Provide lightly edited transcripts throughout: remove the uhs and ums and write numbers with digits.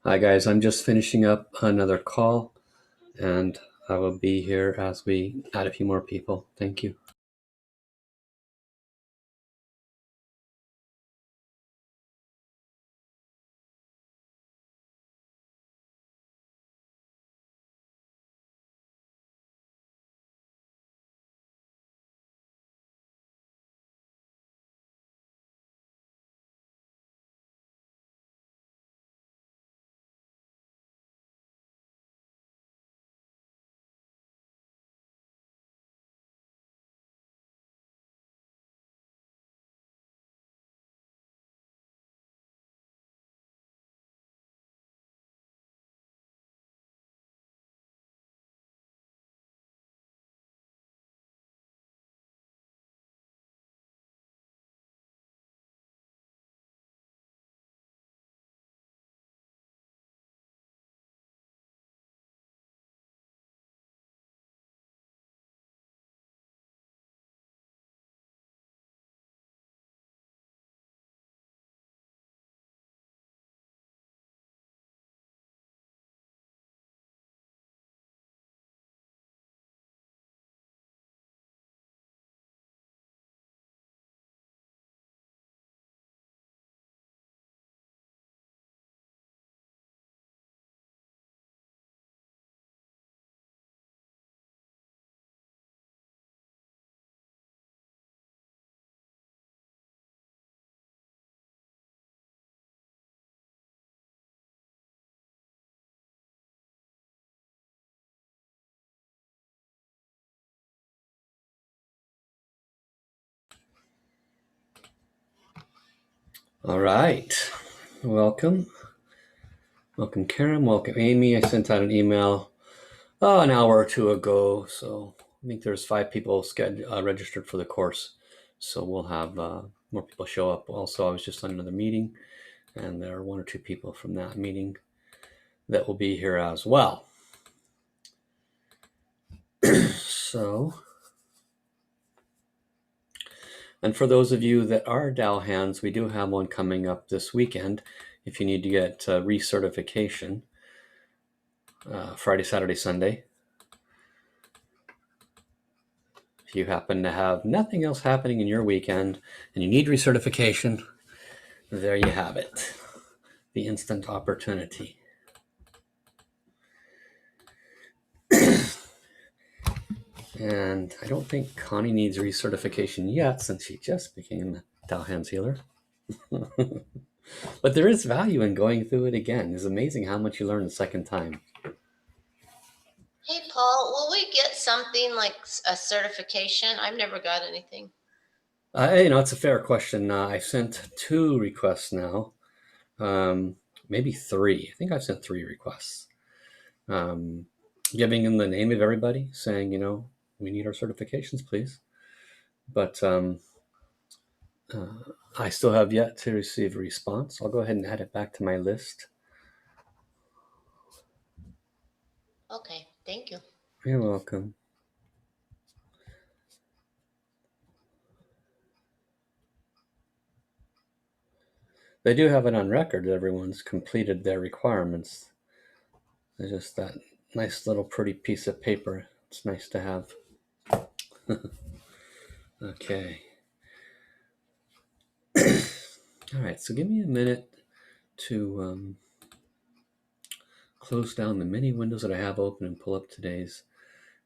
Hi guys, I'm just finishing up another call and I will be here as we add a few more people. Thank you. All right, welcome. Welcome Karen, welcome Amy. I sent out an email an hour or two ago, so I think there's 5 people registered for the course. So we'll have more people show up. Also, I was just on another meeting and there are 1 or 2 people from that meeting that will be here as well. So, and for those of you that are DAO hands, we do have one coming up this weekend. If you need to get recertification, Friday, Saturday, Sunday. If you happen to have nothing else happening in your weekend and you need recertification, there you have it. The instant opportunity. And I don't think Connie needs recertification yet since she just became a DAO hands healer. But there is value in going through it again. It's amazing how much you learn the second time. Hey, Paul, will we get something like a certification? I've never got anything. It's a fair question. I sent 2 requests now, maybe 3. I think I've sent 3 requests, giving them the name of everybody, saying, we need our certifications, please. But I still have yet to receive a response. I'll go ahead and add it back to my list. Okay, thank you. You're welcome. They do have it on record that everyone's completed their requirements. There's just that nice little pretty piece of paper. It's nice to have. Okay. All right, so give me a minute to close down the many windows that I have open and pull up today's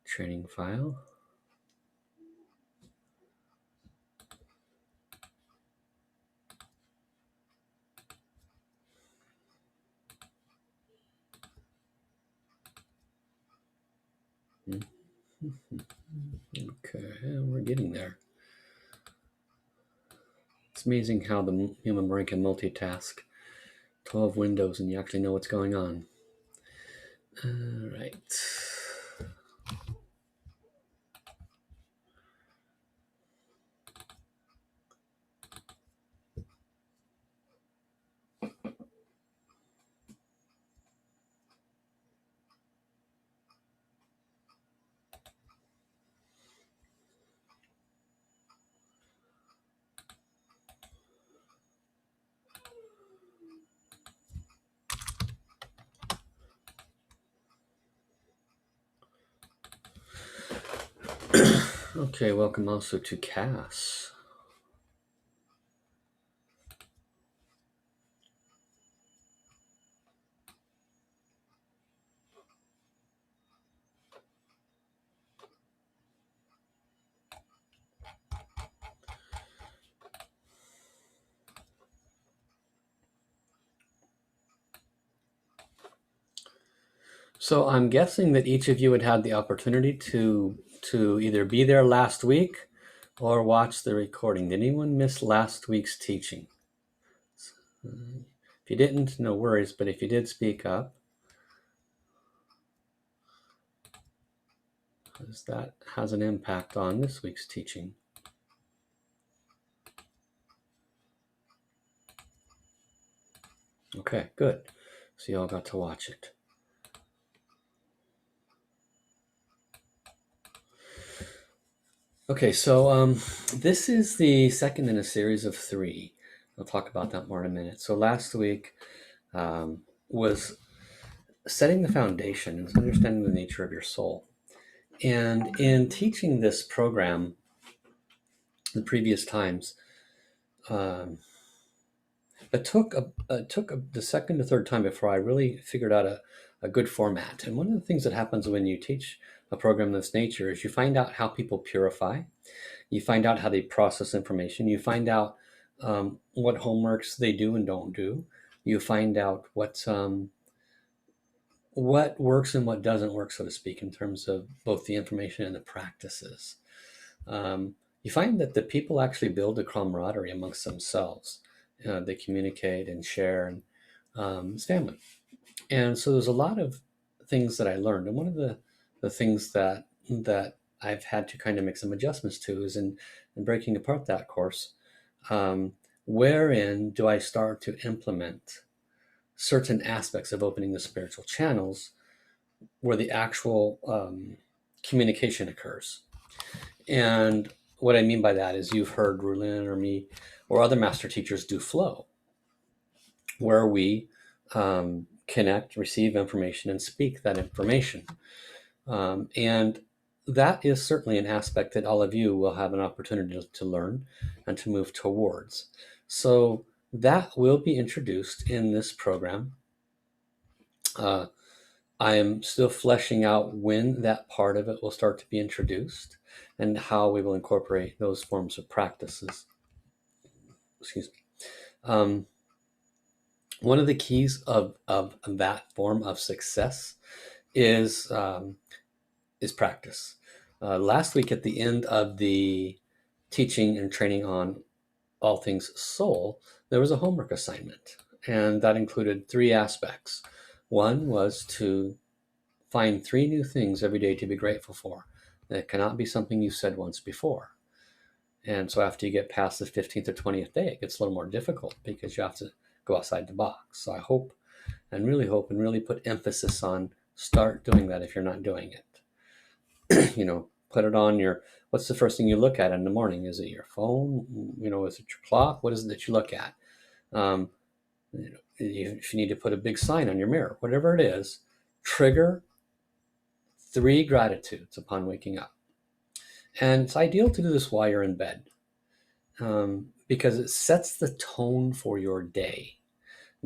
training file. Okay, we're getting there. It's amazing how the human brain can multitask. 12 windows and you actually know what's going on. All right. Okay, welcome also to Cass. So I'm guessing that each of you had had the opportunity to either be there last week or watch the recording. Did anyone miss last week's teaching? If you didn't, no worries, but if you did, speak up, because that has an impact on this week's teaching. Okay, good. So you all got to watch it. Okay, so this is the second in a series of 3. I'll talk about that more in a minute. So last week was setting the foundation and understanding the nature of your soul. And in teaching this program the previous times, it took the second to third time before I really figured out a good format. And one of the things that happens when you teach a program of this nature is you find out how people purify. You find out how they process information. You find out what homeworks they do and don't do. You find out what works and what doesn't work, so to speak, in terms of both the information and the practices. You find that the people actually build a camaraderie amongst themselves. They communicate and share, and it's family. And so there's a lot of things that I learned. And one of the things that I've had to kind of make some adjustments to is in breaking apart that course, wherein do I start to implement certain aspects of opening the spiritual channels where the actual communication occurs. And what I mean by that is you've heard Rulin or me or other master teachers do flow, where we connect, receive information, and speak that information. And that is certainly an aspect that all of you will have an opportunity to learn and to move towards. So that will be introduced in this program. I am still fleshing out when that part of it will start to be introduced and how we will incorporate those forms of practices. Excuse me. One of the keys of that form of success is practice. Last week at the end of the teaching and training on all things soul, there was a homework assignment, and that included 3 aspects. One was to find 3 new things every day to be grateful for. That cannot be something you said once before. And so after you get past the 15th or 20th day, it gets a little more difficult because you have to go outside the box. So I hope and really put emphasis on start doing that if you're not doing it. Put it on your, what's the first thing you look at in the morning? Is it your phone? Is it your clock? What is it that you look at? If you need to put a big sign on your mirror, whatever it is, trigger 3 gratitudes upon waking up. And it's ideal to do this while you're in bed because it sets the tone for your day.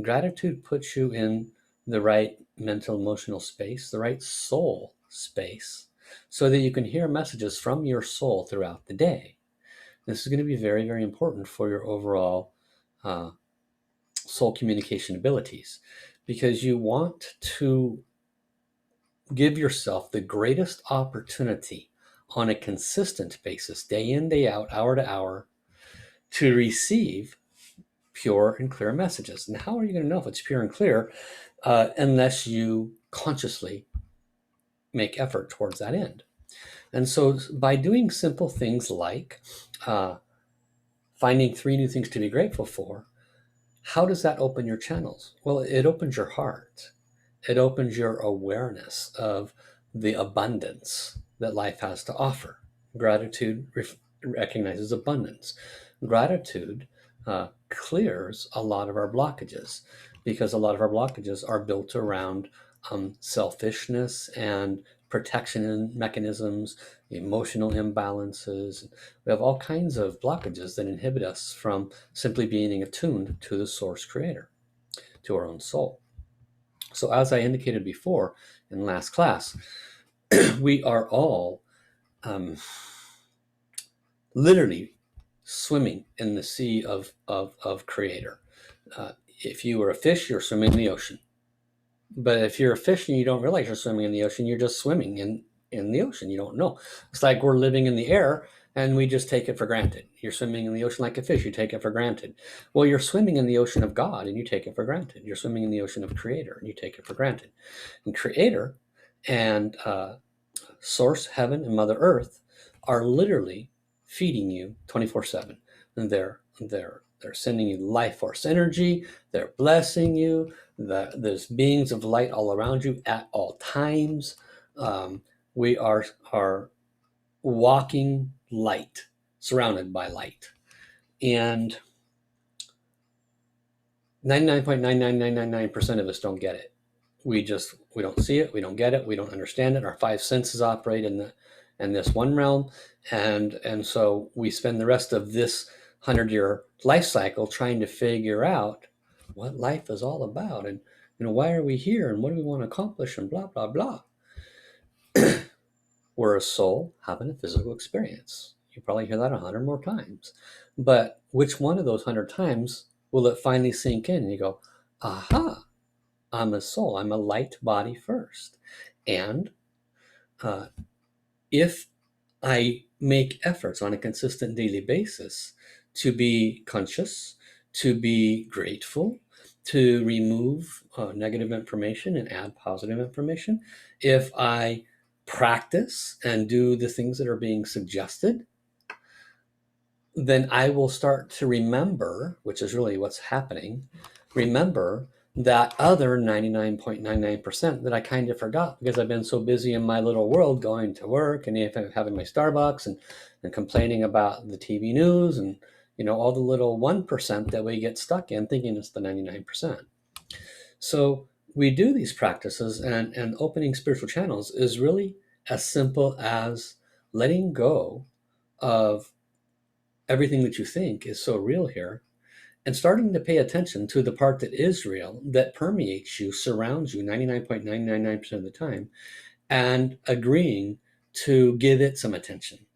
Gratitude puts you in the right mental, emotional space, the right soul space, so that you can hear messages from your soul throughout the day. This is going to be very, very important for your overall soul communication abilities, because you want to give yourself the greatest opportunity on a consistent basis, day in, day out, hour to hour, to receive pure and clear messages. And how are you going to know if it's pure and clear unless you consciously make effort towards that end? And so by doing simple things like finding 3 new things to be grateful for, how does that open your channels? Well, it opens your heart. It opens your awareness of the abundance that life has to offer. Gratitude recognizes abundance. Gratitude clears a lot of our blockages, because a lot of our blockages are built around selfishness and protection mechanisms, emotional imbalances. We have all kinds of blockages that inhibit us from simply being attuned to the source creator, to our own soul. So as I indicated before in last class, we are all literally swimming in the sea of creator. If you were a fish, you're swimming in the ocean. But if you're a fish and you don't realize you're swimming in the ocean, you're just swimming in the ocean. You don't know. It's like we're living in the air and we just take it for granted. You're swimming in the ocean like a fish. You take it for granted. Well, you're swimming in the ocean of God and you take it for granted. You're swimming in the ocean of creator and you take it for granted. And creator and source, heaven, and Mother Earth are literally feeding you 24/7. And they're sending you life force energy. They're blessing you. There's beings of light all around you at all times. We are walking light, surrounded by light. And 99.99999% of us don't get it. We don't see it, we don't get it, we don't understand it. Our five senses operate in this one realm, and so we spend the rest of this 100-year life cycle trying to figure out what life is all about, and why are we here, and what do we want to accomplish, and blah blah blah. We're a soul having a physical experience. You probably hear that 100 more times, but which one of those 100 times will it finally sink in and you go, aha, I'm a soul. I'm a light body first. And if I make efforts on a consistent daily basis to be conscious, to be grateful, to remove negative information and add positive information, if I practice and do the things that are being suggested, then I will start to remember, which is really what's happening, remember that other 99.99% that I kind of forgot because I've been so busy in my little world going to work and having my Starbucks and complaining about the TV news and all the little 1% that we get stuck in thinking it's the 99%. So we do these practices, and opening spiritual channels is really as simple as letting go of everything that you think is so real here and starting to pay attention to the part that is real, that permeates you, surrounds you 99.999% of the time, and agreeing to give it some attention.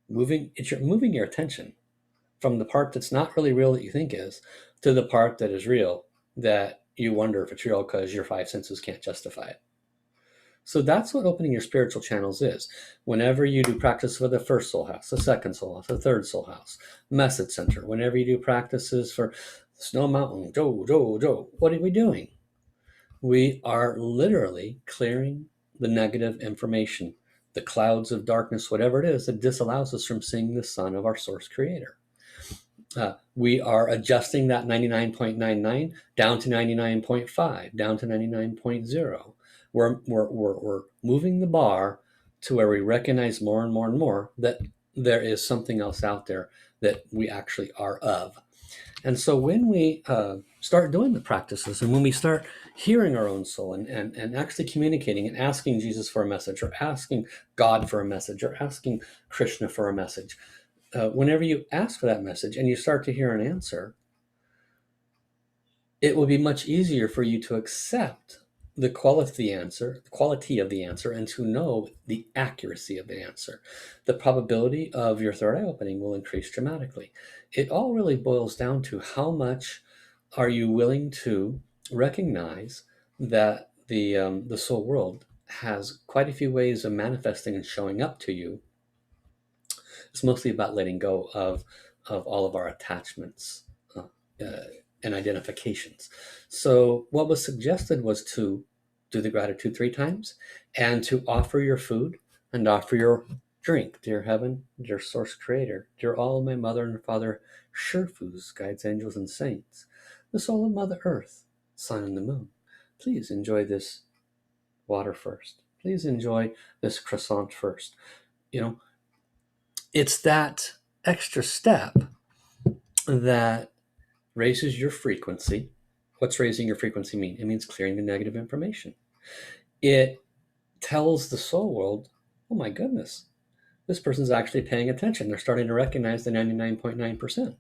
Moving your attention from the part that's not really real that you think is to the part that is real that you wonder if it's real because your five senses can't justify it. So that's what opening your spiritual channels is. Whenever you do practice for the first soul house, the second soul house, the third soul house, message center, whenever you do practices for Snow Mountain, Joe, what are we doing? We are literally clearing the negative information, the clouds of darkness, whatever it is that disallows us from seeing the sun of our source creator. We are adjusting that 99.99 down to 99.5, down to 99.0. We're moving the bar to where we recognize more and more and more that there is something else out there that we actually are of. And so when we start doing the practices and when we start hearing our own soul and actually communicating and asking Jesus for a message or asking God for a message or asking Krishna for a message, whenever you ask for that message and you start to hear an answer, it will be much easier for you to accept the quality of the answer, and to know the accuracy of the answer. The probability of your third eye opening will increase dramatically. It all really boils down to how much are you willing to recognize that the soul world has quite a few ways of manifesting and showing up to you. It's mostly about letting go of all of our attachments and identifications. So what was suggested was to do the gratitude 3 times and to offer your food and offer your drink. Dear heaven, dear source creator, dear all of my mother and father, Sherfus, guides, angels, and saints, the soul of Mother Earth, sun and the moon, please enjoy this water first. Please enjoy this croissant first. It's that extra step that raises your frequency. What's raising your frequency mean? It means clearing the negative information. It tells the soul world, oh my goodness, this person's actually paying attention. They're starting to recognize the 99.9%.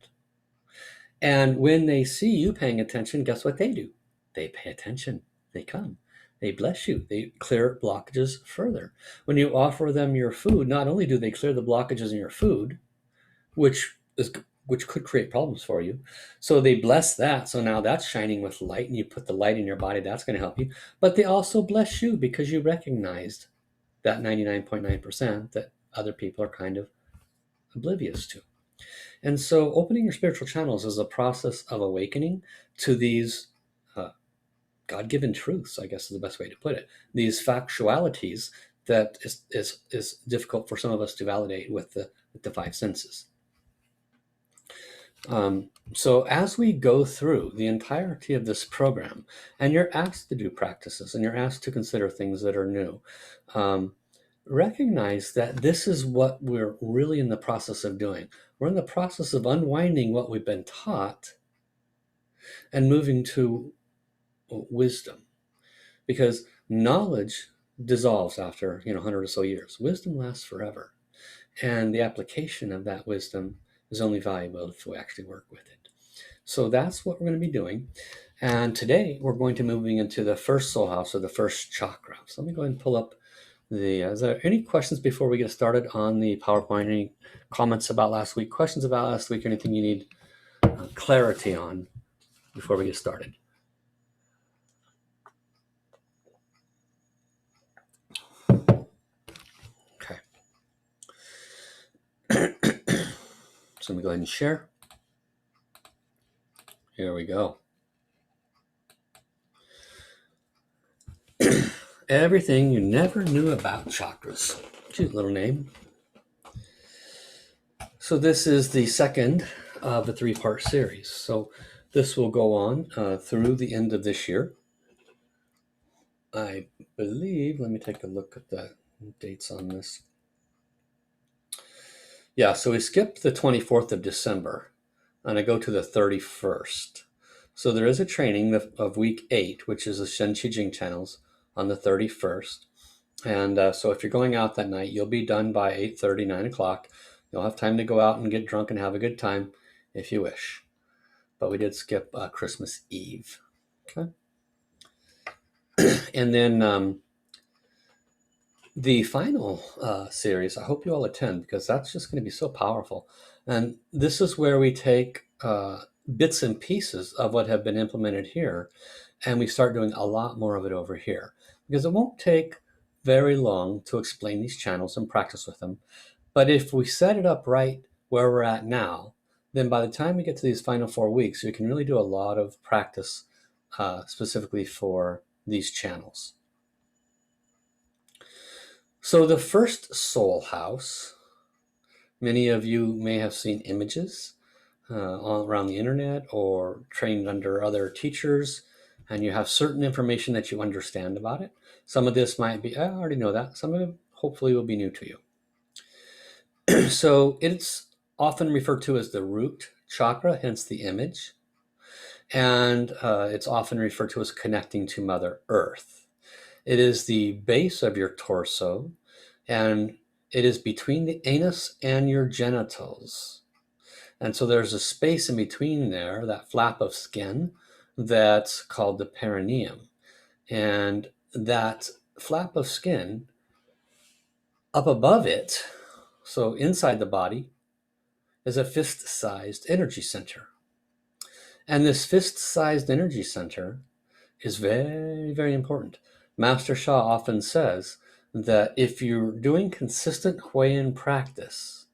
And when they see you paying attention, guess what they do? They pay attention. They come. They bless you. They clear blockages further. When you offer them your food, not only do they clear the blockages in your food, which could create problems for you. So they bless that. So now that's shining with light, and you put the light in your body, that's going to help you. But they also bless you because you recognized that 99.9% that other people are kind of oblivious to. And so opening your spiritual channels is a process of awakening to these God-given truths, I guess is the best way to put it. These factualities that is difficult for some of us to validate with the five senses. So as we go through the entirety of this program, and you're asked to do practices, and you're asked to consider things that are new, recognize that this is what we're really in the process of doing. We're in the process of unwinding what we've been taught and moving to wisdom, because knowledge dissolves after 100 or so years. Wisdom lasts forever, and the application of that wisdom is only valuable if we actually work with it. So that's what we're going to be doing. And today we're going to be moving into the first soul house, or the first chakra. So let me go ahead and pull up is there any questions before we get started on the PowerPoint? Any comments about last week, questions about last week, or anything you need clarity on before we get started? Okay. So let me go ahead and share. Here we go. Everything you never knew about chakras. Cute little name. So this is the second of the three-part series. So this will go on through the end of this year. I believe, let me take a look at the dates on this. Yeah, so we skip the 24th of December, and I go to the 31st. So there is a training of week 8, which is the Shen Qi Jing channels, on the 31st. And so if you're going out that night, you'll be done by 8:30, 9 o'clock. You'll have time to go out and get drunk and have a good time if you wish. But we did skip Christmas Eve. Okay. And then the final series, I hope you all attend, because that's just going to be so powerful. And this is where we take bits and pieces of what have been implemented here, and we start doing a lot more of it over here. Because it won't take very long to explain these channels and practice with them. But if we set it up right where we're at now, then by the time we get to these final 4 weeks, we can really do a lot of practice specifically for these channels. So the first soul house, many of you may have seen images all around the internet or trained under other teachers, and you have certain information that you understand about it. Some of this might be, I already know that. Some of it hopefully will be new to you. So it's often referred to as the root chakra, hence the image. And it's often referred to as connecting to Mother Earth. It is the base of your torso, and it is between the anus and your genitals. And so there's a space in between there, that flap of skin, that's called the perineum. And that flap of skin, up above it, so inside the body, is a fist-sized energy center. And this fist-sized energy center is very, very important. Master Sha often says that if you're doing consistent Huayan practice,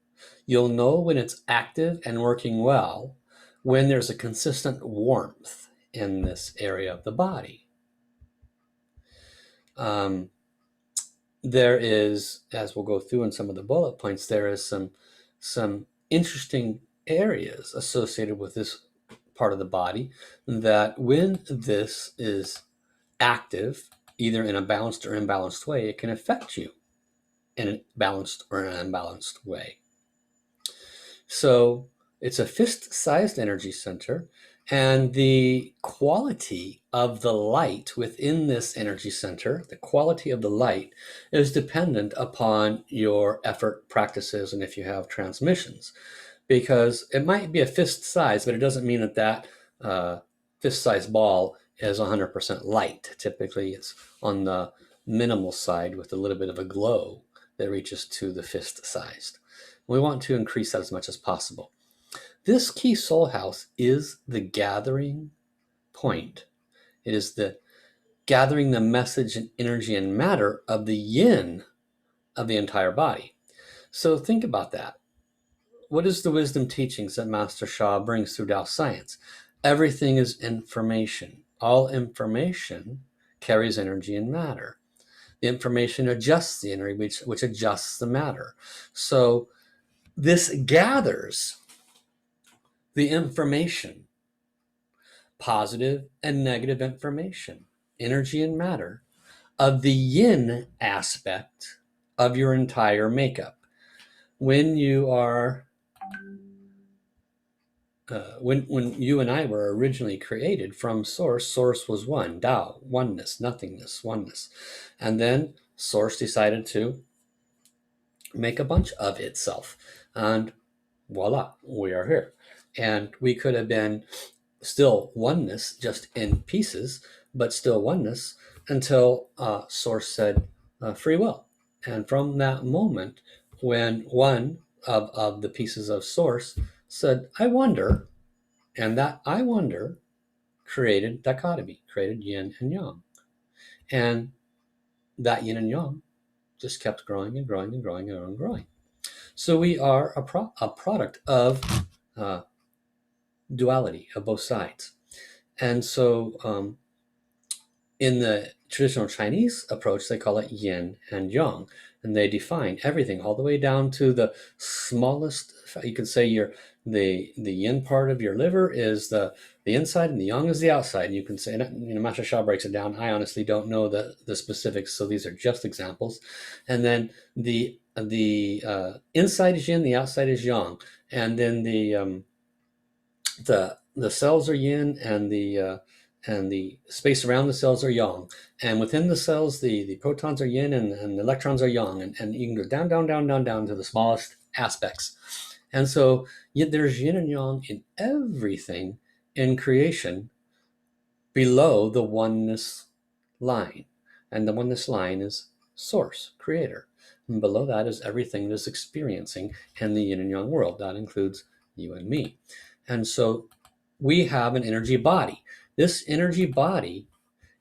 you'll know when it's active and working well when there's a consistent warmth in this area of the body. There is, as we'll go through in some of the bullet points, there is some interesting areas associated with this part of the body that when this is active, either in a balanced or imbalanced way, it can affect you in a balanced or an unbalanced way. So it's a fist-sized energy center, And the quality of the light within this energy center, the quality of the light, is dependent upon your effort practices and if you have transmissions. Because it might be a fist size, but it doesn't mean that that fist size ball is 100% light. Typically, it's on the minimal side with a little bit of a glow that reaches to the fist sized. We want to increase that as much as possible. This key soul house is the gathering point. It is the gathering the message and energy and matter of the yin of the entire body. So think about that. What is the wisdom teachings that Master Sha brings through Tao science? Everything is information. All information carries energy and matter. The information adjusts the energy, which adjusts the matter. So this gathers the information, positive and negative information, energy and matter, of the yin aspect of your entire makeup. When you are when you and I were originally created from Source, Source was one, Tao, oneness, nothingness, oneness. And then Source decided to make a bunch of itself. And voila, we are here. And we could have been still oneness, just in pieces, but still oneness until Source said free will. And from that moment, when one of the pieces of Source said, I wonder, and that I wonder created dichotomy, created yin and yang. And that yin and yang just kept growing and growing and growing and growing. So we are a product of duality, of both sides. And so in the traditional Chinese approach, they call it yin and yang. And they define everything all the way down to the smallest. You could say the yin part of your liver is the inside and the yang is the outside. And you can say, Master Sha breaks it down. I honestly don't know the specifics, so these are just examples. And then the inside is yin, the outside is yang. And then the cells are yin, and the space around the cells are yang. And within the cells, the protons are yin and the electrons are yang. And you can go down, down, down, down, down to the smallest aspects. And so there's yin and yang in everything in creation below the oneness line. And the oneness line is Source, Creator. And below that is everything that is experiencing in the yin and yang world. That includes you and me. And so we have an energy body. This energy body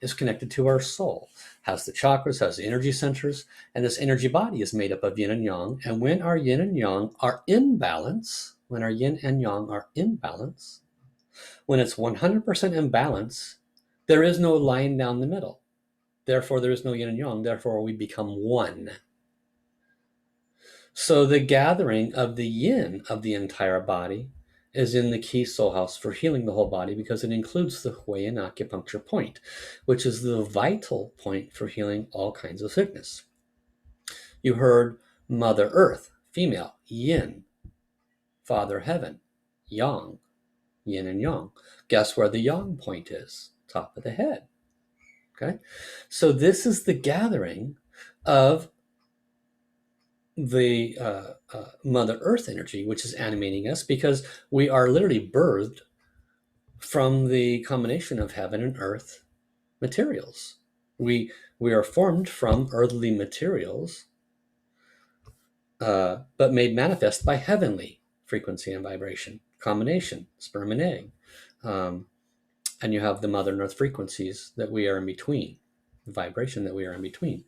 is connected to our soul, has the chakras, has the energy centers, and this energy body is made up of yin and yang. And when our yin and yang are in balance, when it's 100% in balance, there is no line down the middle. Therefore, there is no yin and yang. Therefore, we become one. So the gathering of the yin of the entire body is in the key soul house for healing the whole body, because it includes the Huiyin acupuncture point, which is the vital point for healing all kinds of sickness. You heard Mother Earth, female, yin, Father Heaven, yang, yin and yang. Guess where the yang point is? Top of the head. Okay, so this is the gathering of the Mother Earth energy, which is animating us, because we are literally birthed from the combination of heaven and earth materials. We are formed from earthly materials, but made manifest by heavenly frequency and vibration combination, sperm and egg. And you have the Mother and Earth frequencies that we are in between, the vibration that we are in between.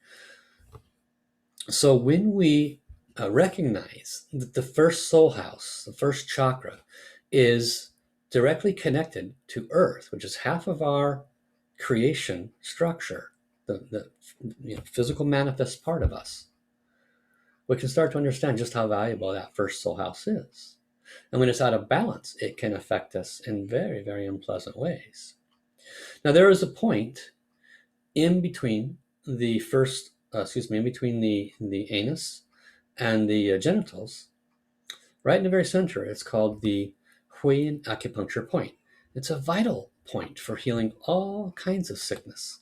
So when we recognize that the first soul house, the first chakra, is directly connected to Earth, which is half of our creation structure, the physical manifest part of us, we can start to understand just how valuable that first soul house is. And when it's out of balance, it can affect us in very, very unpleasant ways. Now, there is a point in between the first, in between the anus and the genitals, right in the very center. It's called the Huiyin acupuncture point. It's a vital point for healing all kinds of sickness.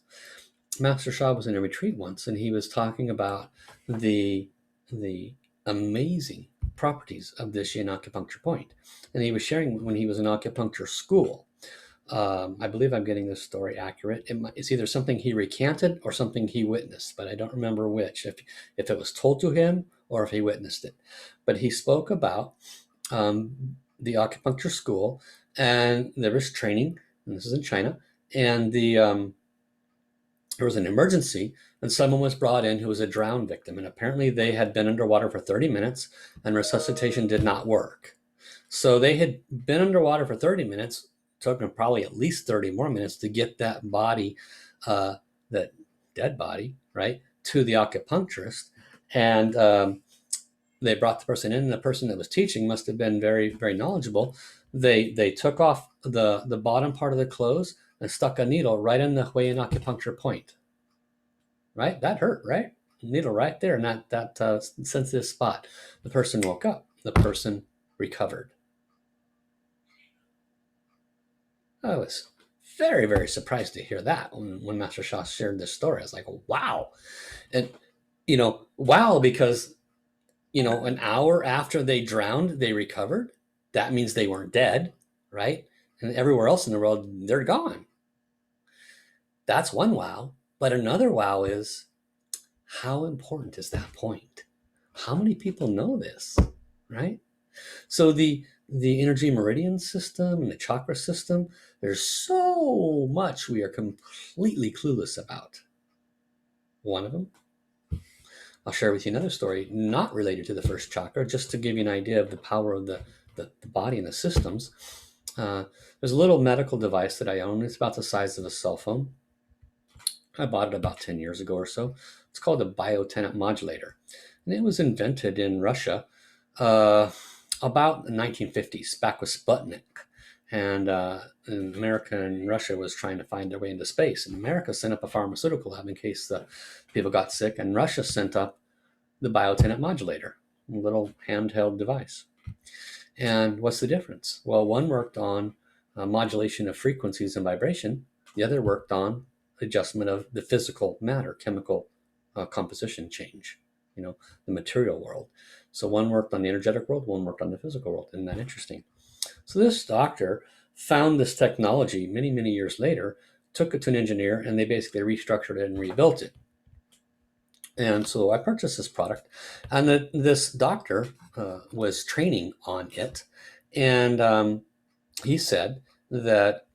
Master Sha was in a retreat once, and he was talking about the the amazing properties of this yin acupuncture point. And he was sharing when he was in acupuncture school. I believe I'm getting this story accurate. It's either something he recanted or something he witnessed, but I don't remember which, if it was told to him or if he witnessed it. But he spoke about the acupuncture school, and there was training, and this is in China, and there was an emergency, and someone was brought in who was a drowned victim, and apparently they had been underwater for 30 minutes, and resuscitation did not work. So they had been underwater for 30 minutes, took them probably at least 30 more minutes to get that body, that dead body, right, to the acupuncturist. And they brought the person in, and the person that was teaching must have been very, very knowledgeable. They took off the bottom part of the clothes and stuck a needle right in the Huiyin acupuncture point. Right? That hurt, right? Needle right there in that sensitive spot. The person woke up. The person recovered. I was very, very surprised to hear that when Master Shah shared this story. I was like, wow. And, wow, because, an hour after they drowned, they recovered. That means they weren't dead, right? And everywhere else in the world, they're gone. That's one wow. But another wow is, how important is that point? How many people know this, right? So the energy meridian system and the chakra system, there's so much we are completely clueless about. One of them, I'll share with you another story, not related to the first chakra, just to give you an idea of the power of the body and the systems. There's a little medical device that I own. It's about the size of a cell phone. I bought it about 10 years ago or so. It's called a biotenant modulator. And it was invented in Russia about the 1950s, back with Sputnik. And America and Russia was trying to find their way into space. And America sent up a pharmaceutical lab in case the people got sick. And Russia sent up the biotenant modulator, a little handheld device. And what's the difference? Well, one worked on modulation of frequencies and vibration. The other worked on adjustment of the physical matter, chemical composition change, the material world. So one worked on the energetic world, one worked on the physical world. Isn't that interesting? So this doctor found this technology many, many years later, took it to an engineer, and they basically restructured it and rebuilt it. And so I purchased this product, and this doctor was training on it, and he said that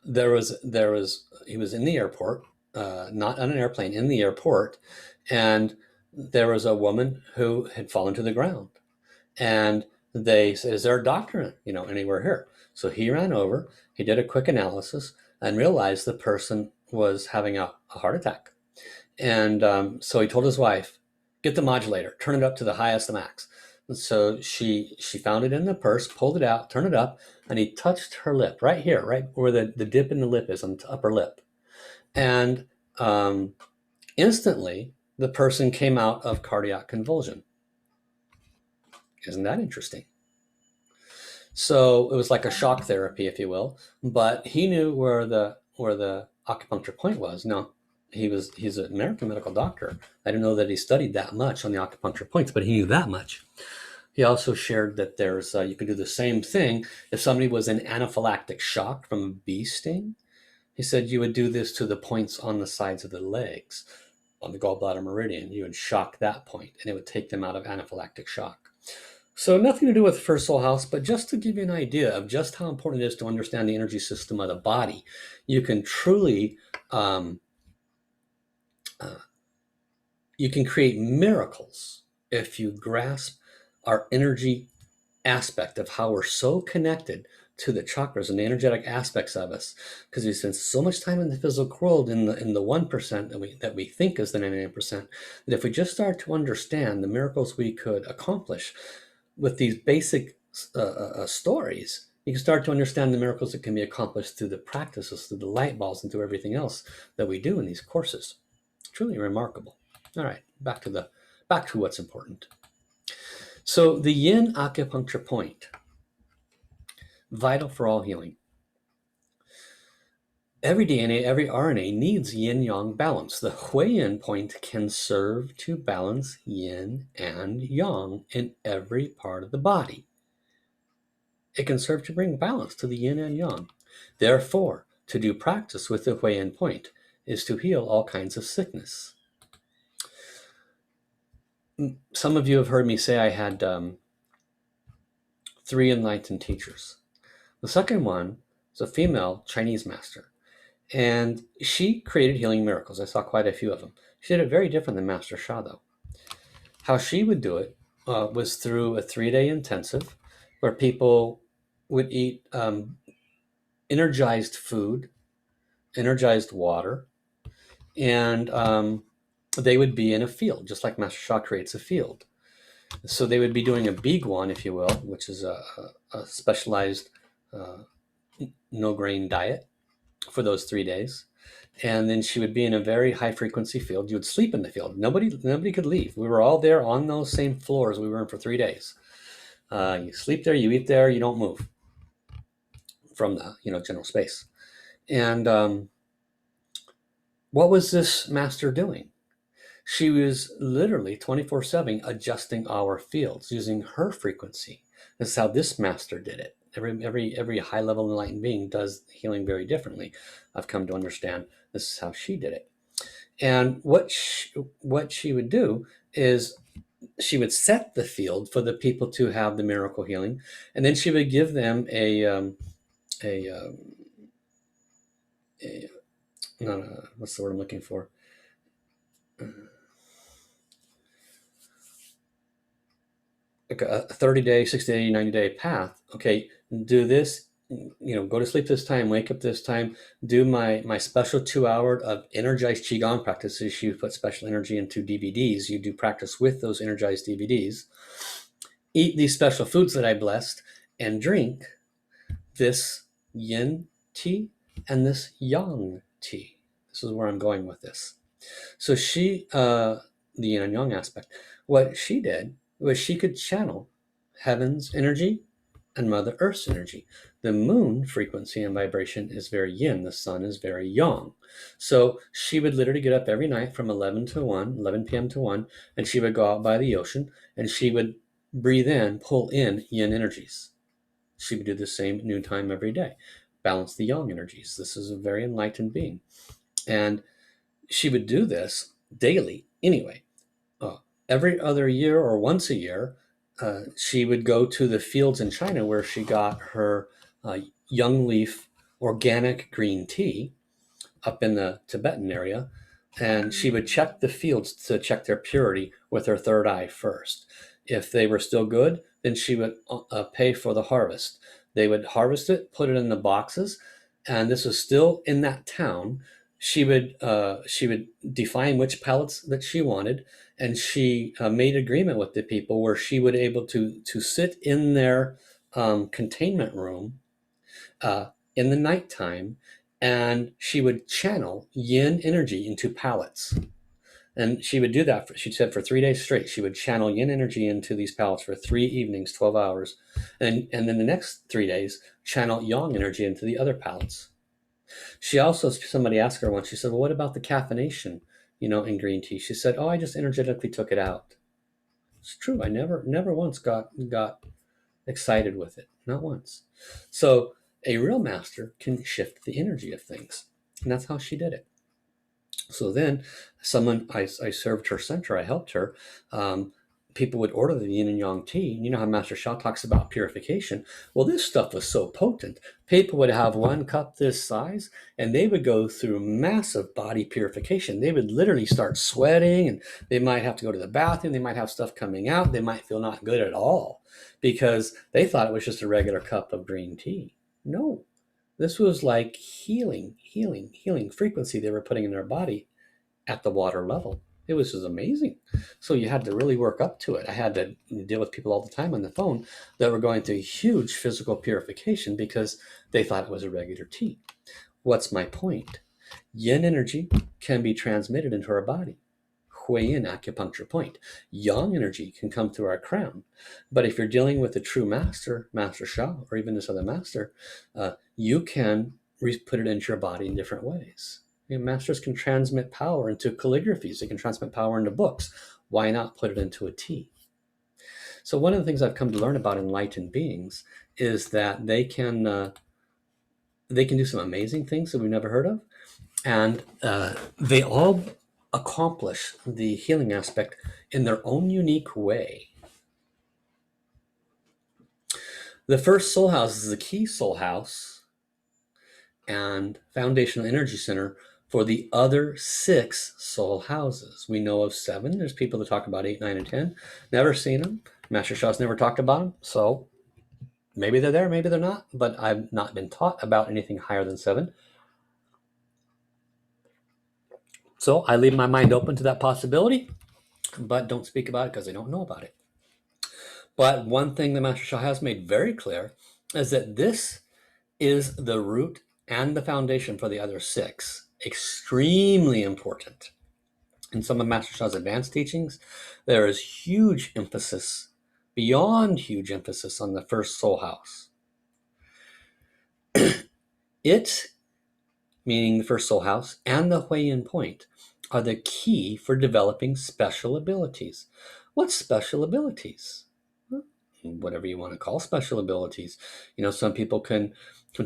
he was in the airport, not on an airplane, in the airport, and there was a woman who had fallen to the ground, and they said, "Is there a doctor, anywhere here?" So he ran over, he did a quick analysis, and realized the person was having a heart attack. And so he told his wife, "Get the modulator, turn it up to the highest, the max." And so she found it in the purse, pulled it out, turned it up, and he touched her lip right here, right where the dip in the lip is, on the upper lip. And instantly, the person came out of cardiac convulsion. Isn't that interesting? So it was like a shock therapy, if you will. But he knew where the acupuncture point was. Now, he's an American medical doctor. I don't know that he studied that much on the acupuncture points, but he knew that much. He also shared that there's you can do the same thing if somebody was in anaphylactic shock from a bee sting. He said you would do this to the points on the sides of the legs, on the gallbladder meridian. You would shock that point, and it would take them out of anaphylactic shock. So nothing to do with First Soul House, but just to give you an idea of just how important it is to understand the energy system of the body. You can truly you can create miracles if you grasp our energy aspect of how we're so connected to the chakras and the energetic aspects of us, because we spend so much time in the physical world in the 1% that we think is the 99%, that if we just start to understand the miracles we could accomplish with these basic stories, you can start to understand the miracles that can be accomplished through the practices, through the light balls, and through everything else that we do in these courses. Truly remarkable. All right, back to what's important. So the yin acupuncture point. vital for all healing. Every DNA, every RNA needs yin-yang balance. The Huiyin point can serve to balance yin and yang in every part of the body. It can serve to bring balance to the yin and yang. Therefore, to do practice with the Huiyin point is to heal all kinds of sickness. Some of you have heard me say I had 3 enlightened teachers. The second one is a female Chinese master, and she created healing miracles. I saw quite a few of them. She did it very different than Master Sha, though. How she would do it was through a 3-day intensive where people would eat energized food, energized water, and they would be in a field, just like Master Sha creates a field. So they would be doing a biguan, if you will, which is a specialized no-grain diet for those 3 days. And then she would be in a very high-frequency field. You would sleep in the field. Nobody could leave. We were all there on those same floors we were in for 3 days. You sleep there, you eat there, you don't move from the general space. And what was this master doing? She was literally 24/7 adjusting our fields using her frequency. This is how this master did it. Every high-level enlightened being does healing very differently. I've come to understand this is how she did it. And what she would do is she would set the field for the people to have the miracle healing, and then she would give them what's the word I'm looking for? Like a 30-day, 60-day, 90-day path. Okay, do this, go to sleep this time, wake up this time, do my special 2-hour of energized Qigong practices. You put special energy into DVDs. You do practice with those energized DVDs. Eat these special foods that I blessed, and drink this yin tea and this yang tea. This is where I'm going with this. So she, the yin and yang aspect, what she did was she could channel heaven's energy and Mother Earth's energy. The moon frequency and vibration is very yin. The sun is very yang. So she would literally get up every night from 11 p.m. to 1, and she would go out by the ocean, and she would breathe in, pull in yin energies. She would do the same noontime every day, balance the yang energies. This is a very enlightened being. And she would do this daily anyway. Every other year or once a year, she would go to the fields in China where she got her young leaf organic green tea up in the Tibetan area. And she would check the fields to check their purity with her third eye first. If they were still good, then she would pay for the harvest. They would harvest it, put it in the boxes, and this was still in that town. She would define which pallets that she wanted, and she made agreement with the people where she would able to sit in their containment room in the nighttime, and she would channel yin energy into pallets. And she would do that, she said, for 3 days straight. She would channel yin energy into these pallets for 3 evenings, 12 hours. And then the next 3 days, channel yang energy into the other pallets. She also, somebody asked her once, she said, well, what about the caffeination, in green tea? She said, oh, I just energetically took it out. It's true. I never once got excited with it. Not once. So a real master can shift the energy of things. And that's how she did it. So then I served her center. I helped her. People would order the yin and yang tea. You know how Master Sha talks about purification. Well, this stuff was so potent. People would have 1 cup this size, and they would go through massive body purification. They would literally start sweating, and they might have to go to the bathroom. They might have stuff coming out. They might feel not good at all because they thought it was just a regular cup of green tea. No, this was like healing frequency they were putting in their body at the water level. It was just amazing. So you had to really work up to it. I had to deal with people all the time on the phone that were going through huge physical purification because they thought it was a regular tea. What's my point? Yin energy can be transmitted into our body. Hui-Yin acupuncture point. Yang energy can come through our crown. But if you're dealing with a true master, Master Sha, or even this other master, you can put it into your body in different ways. Masters can transmit power into calligraphies. They can transmit power into books. Why not put it into a tea? So one of the things I've come to learn about enlightened beings is that they can do some amazing things that we've never heard of, and they all accomplish the healing aspect in their own unique way. The first soul house is the key soul house and foundational energy center for the other 6 soul houses. We know of 7. There's people that talk about 8, 9, and 10. Never seen them. Master Sha's never talked about them. So maybe they're there, maybe they're not. But I've not been taught about anything higher than 7. So I leave my mind open to that possibility, but don't speak about it because I don't know about it. But one thing the Master Sha has made very clear is that this is the root and the foundation for the other 6. Extremely important. In some of Master Sha's advanced teachings, there is huge emphasis, beyond huge emphasis, on the first soul house. It, meaning the first soul house, and the Hui-Yin point are the key for developing special abilities. What special abilities? Whatever you want to call special abilities. Some people can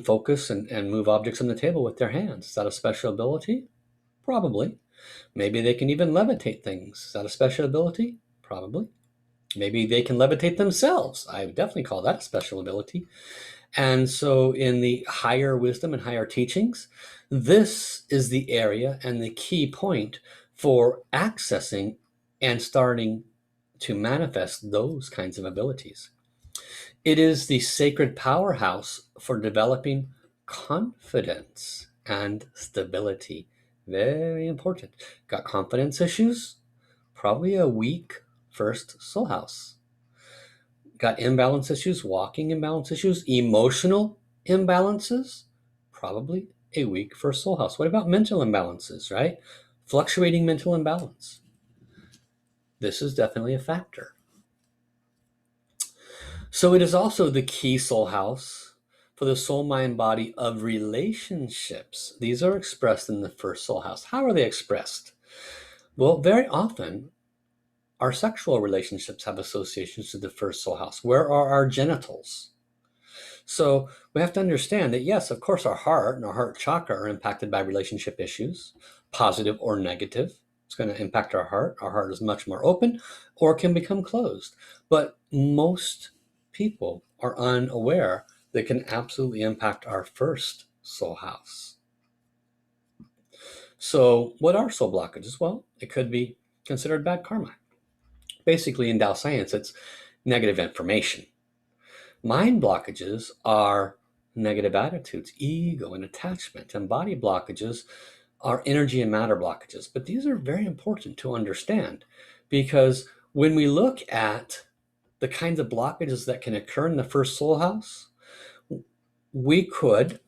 focus and move objects on the table with their hands. Is that a special ability? Probably. Maybe they can even levitate things. Is that a special ability? Probably. Maybe they can levitate themselves. I would definitely call that a special ability. And so in the higher wisdom and higher teachings, this is the area and the key point for accessing and starting to manifest those kinds of abilities. It is the sacred powerhouse for developing confidence and stability. Very important. Got confidence issues? Probably a weak first soul house. Got imbalance issues, walking imbalance issues, emotional imbalances? Probably a weak first soul house. What about mental imbalances, right? Fluctuating mental imbalance. This is definitely a factor. So it is also the key soul house for the soul, mind, body of relationships. These are expressed in the first soul house. How are they expressed? Well, very often our sexual relationships have associations to the first soul house. Where are our genitals? So we have to understand that, yes, of course, our heart and our heart chakra are impacted by relationship issues, positive or negative. It's going to impact our heart. Our heart is much more open or can become closed. But most people are unaware that can absolutely impact our first soul house. So what are soul blockages? Well, it could be considered bad karma. Basically, in Tao science, it's negative information. Mind blockages are negative attitudes, ego, and attachment. And body blockages are energy and matter blockages. But these are very important to understand, because when we look at the kinds of blockages that can occur in the first soul house, we could,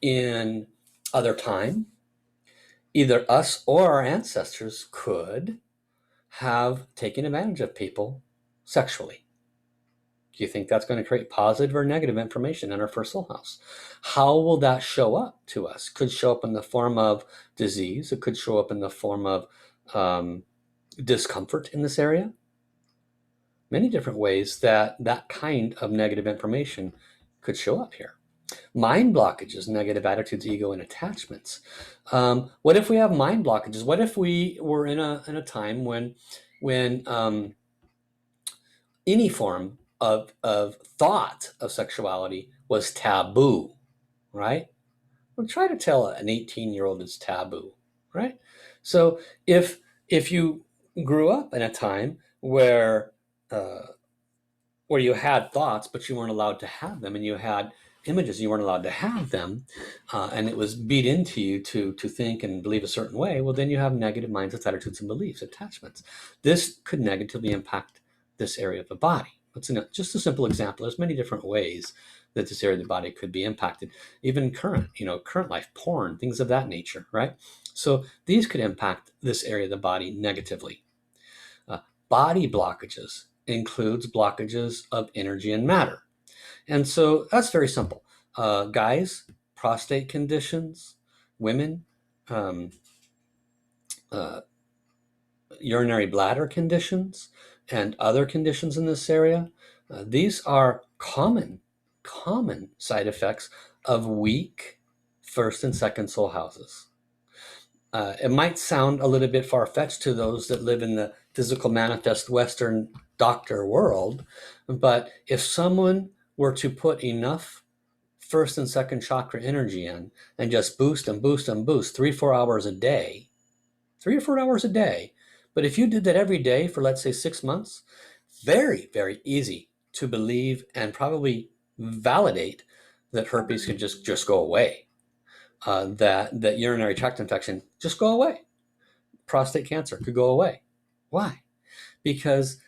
in other time, either us or our ancestors could have taken advantage of people sexually. Do you think that's going to create positive or negative information in our first soul house? How will that show up to us? Could show up in the form of disease. It could show up in the form of discomfort in this area. Many different ways that kind of negative information could show up here. Mind blockages, negative attitudes, ego, and attachments. What if we have mind blockages? What if we were in a time when any form of thought of sexuality was taboo, right? Well, try to tell an 18-year-old it's taboo, right? So if you grew up in a time where you had thoughts, but you weren't allowed to have them, and you had images, you weren't allowed to have them, and it was beat into you to think and believe a certain way, well, then you have negative mindsets, attitudes, and beliefs, attachments. This could negatively impact this area of the body. It's just a simple example. There's many different ways that this area of the body could be impacted. Even current life, porn, things of that nature, right? So these could impact this area of the body negatively. Body blockages includes blockages of energy and matter. And so that's very simple. Guys, prostate conditions, women, um, uh, urinary bladder conditions, and other conditions in this area. These are common side effects of weak first and second soul houses. It might sound a little bit far-fetched to those that live in the physical manifest Western doctor world, but if someone were to put enough first and second chakra energy in and just boost and boost and boost 3 or 4 hours a day, 3 or 4 hours a day. But if you did that every day for, let's say, 6 months, very, very easy to believe and probably validate that herpes could just go away. That urinary tract infection just go away. Prostate cancer could go away. Why? Because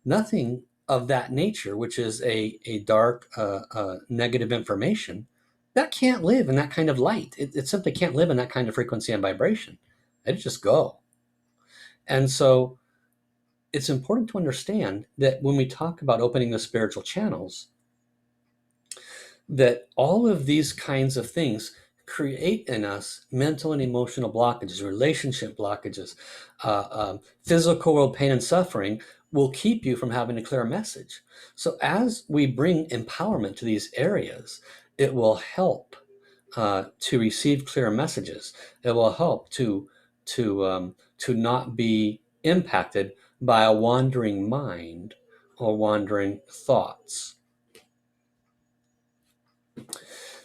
nothing of that nature, which is a dark, negative information, that can't live in that kind of light. It simply can't live in that kind of frequency and vibration. It'd just go. And so it's important to understand that when we talk about opening the spiritual channels, that all of these kinds of things create in us mental and emotional blockages, relationship blockages, physical world pain and suffering will keep you from having a clear message. So as we bring empowerment to these areas, it will help to receive clear messages. It will help to not be impacted by a wandering mind or wandering thoughts.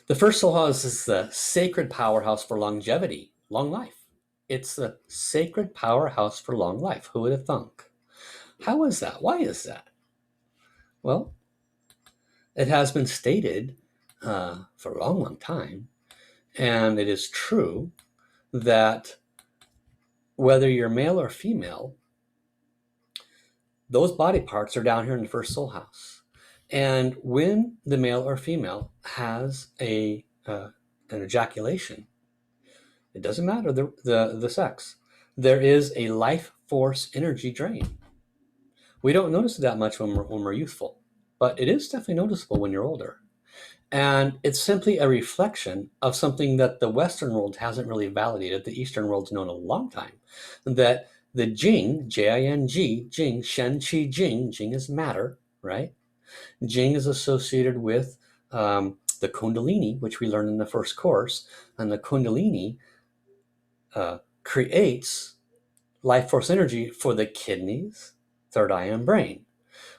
The first soul house is the sacred powerhouse for longevity, long life. It's the sacred powerhouse for long life. Who would have thunk? How is that? Why is that? Well, it has been stated for a long, long time, and it is true that whether you're male or female, those body parts are down here in the first soul house. And when the male or female has an ejaculation, it doesn't matter the sex, there is a life force energy drain. We don't notice it that much when we're youthful, but it is definitely noticeable when you're older. And it's simply a reflection of something that the Western world hasn't really validated. The Eastern world's known a long time, that the Jing, Jing, Jing, Shen, Qi, Jing is matter, right? Jing is associated with the Kundalini, which we learned in the first course, and the Kundalini creates life force energy for the kidneys, third eye, and brain.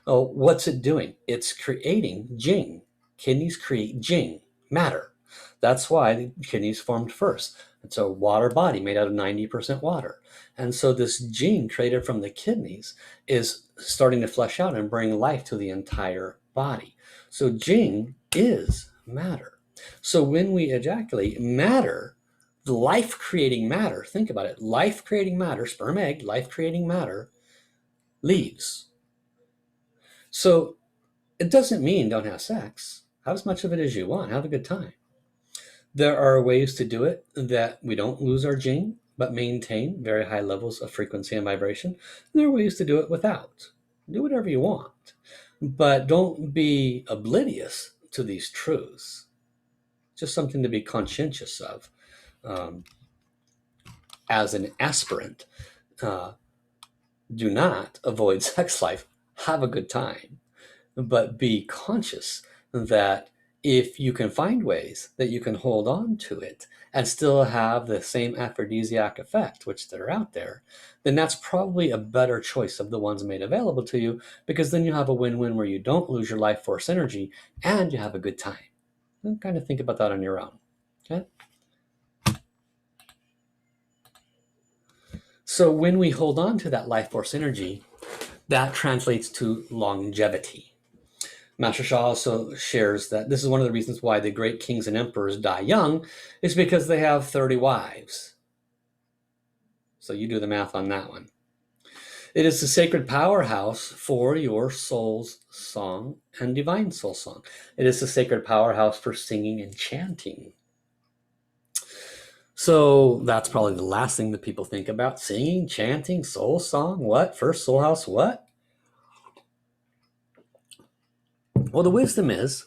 Oh, what's it doing? It's creating Jing. Kidneys create Jing, matter. That's why the kidneys formed first. It's a water body made out of 90% water. And so this Jing created from the kidneys is starting to flesh out and bring life to the entire body. So Jing is matter. So when we ejaculate, matter, the life-creating matter, think about it, life-creating matter, sperm, egg, life-creating matter, leaves. So it doesn't mean don't have sex. Have as much of it as you want. Have a good time. There are ways to do it that we don't lose our Jing, but maintain very high levels of frequency and vibration. There are ways to do it without. Do whatever you want, but don't be oblivious to these truths. Just something to be conscientious of. As an aspirant, do not avoid sex life. Have a good time, but be conscious that if you can find ways that you can hold on to it and still have the same aphrodisiac effect, which they're out there, then that's probably a better choice of the ones made available to you, because then you have a win-win where you don't lose your life force energy and you have a good time. And kind of think about that on your own. Okay. So when we hold on to that life force energy, that translates to longevity. Master Shah also shares that this is one of the reasons why the great kings and emperors die young, is because they have 30 wives. So you do the math on that one. It is the sacred powerhouse for your soul's song and divine soul song. It is the sacred powerhouse for singing and chanting. So that's probably the last thing that people think about: singing, chanting, soul song. What? First soul house? What? Well, the wisdom is,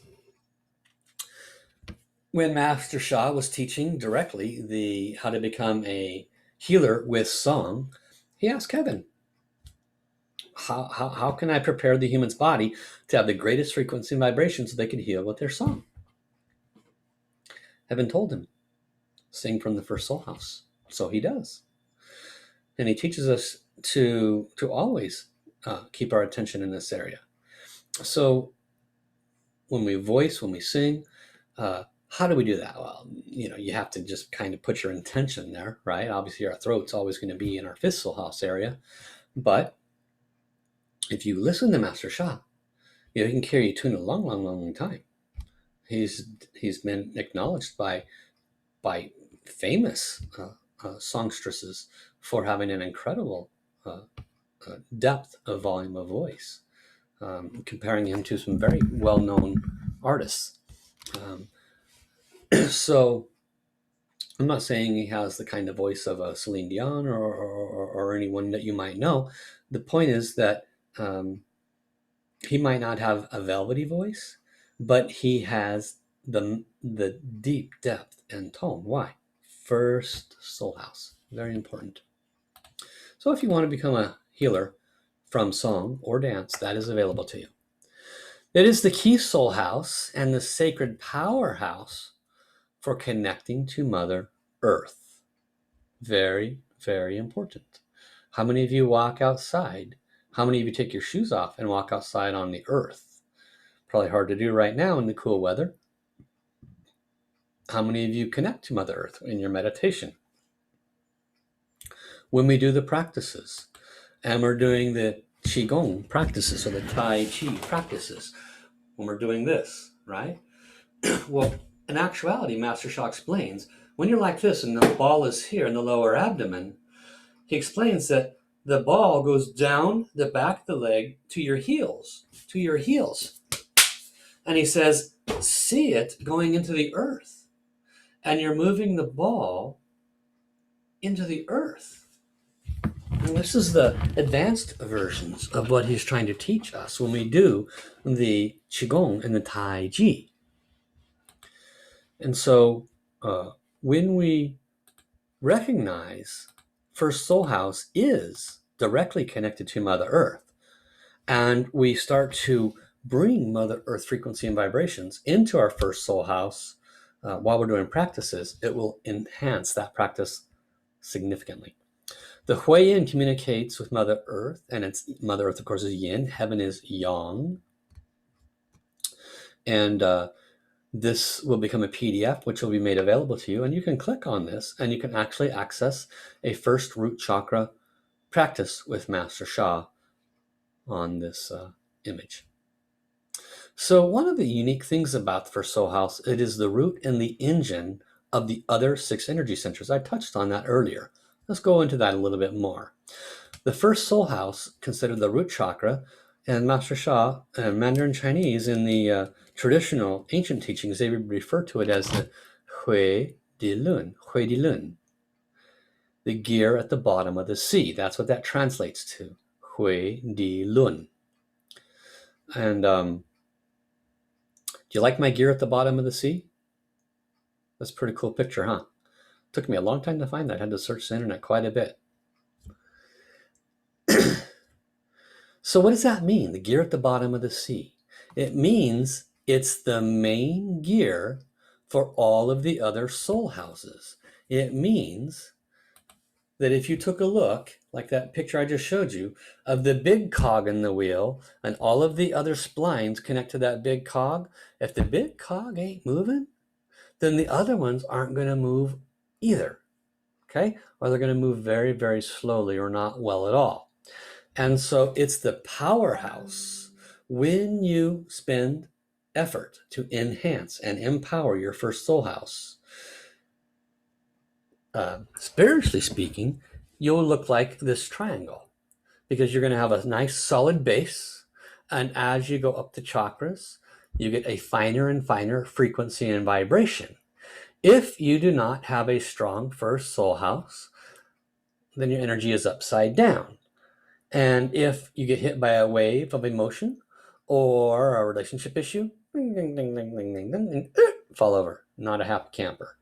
when Master Sha was teaching directly the how to become a healer with song, he asked Kevin, how can I prepare the human's body to have the greatest frequency and vibration so they could heal with their song? Kevin told him, sing from the first soul house. So he does. And he teaches us to always keep our attention in this area. So when we voice, when we sing, how do we do that? Well, you have to just kind of put your intention there, right? Obviously, our throat's always going to be in our fifth soul house area. But if you listen to Master Sha, he can carry a tune a long, long, long time. He's been acknowledged by famous songstresses for having an incredible depth of volume of voice, comparing him to some very well-known artists. So I'm not saying he has the kind of voice of a Celine Dion or anyone that you might know. The point is that he might not have a velvety voice, but he has the deep depth and tone. Why? First soul house. Very important. So if you want to become a healer from song or dance, that is available to you. It is the key soul house and the sacred powerhouse for connecting to Mother Earth. Very, very important. How many of you walk outside? How many of you take your shoes off and walk outside on the earth? Probably hard to do right now in the cool weather. How many of you connect to Mother Earth in your meditation? When we do the practices, and we're doing the Qigong practices or the Tai Chi practices, when we're doing this, right? Well, in actuality, Master Sha explains, when you're like this and the ball is here in the lower abdomen, he explains that the ball goes down the back of the leg to your heels, And he says, see it going into the earth. And you're moving the ball into the earth. And this is the advanced versions of what he's trying to teach us when we do the Qigong and the Tai Chi. And so when we recognize First Soul House is directly connected to Mother Earth, and we start to bring Mother Earth frequency and vibrations into our First Soul House while we're doing practices, it will enhance that practice significantly. The Hui Yin communicates with Mother Earth, and it's Mother Earth, of course, is Yin. Heaven is Yang. And this will become a PDF, which will be made available to you. And you can click on this, and you can actually access a first root chakra practice with Master Sha on this image. So one of the unique things about the First Soul House, it is the root and the engine of the other 6 energy centers. I touched on that earlier. Let's go into that a little bit more. The First Soul House, considered the root chakra, and Master Sha and Mandarin Chinese in the traditional ancient teachings, they refer to it as the Hui Di Lun, the gear at the bottom of the sea. That's what that translates to, Hui Di Lun. And do you like my gear at the bottom of the sea? That's a pretty cool picture, huh? Took me a long time to find that. I had to search the internet quite a bit. So what does that mean, the gear at the bottom of the sea? It means it's the main gear for all of the other soul houses. It means that if you took a look, like that picture I just showed you, of the big cog in the wheel and all of the other splines connect to that big cog, if the big cog ain't moving, then the other ones aren't going to move either, okay? Or they're going to move very, very slowly or not well at all. And so it's the powerhouse when you spend effort to enhance and empower your first soul house. Spiritually speaking, you'll look like this triangle because you're going to have a nice solid base. And as you go up the chakras, you get a finer and finer frequency and vibration. If you do not have a strong first soul house, then your energy is upside down. And if you get hit by a wave of emotion or a relationship issue, ding, ding, ding, ding, ding, ding, ding, ding, fall over, not a happy camper.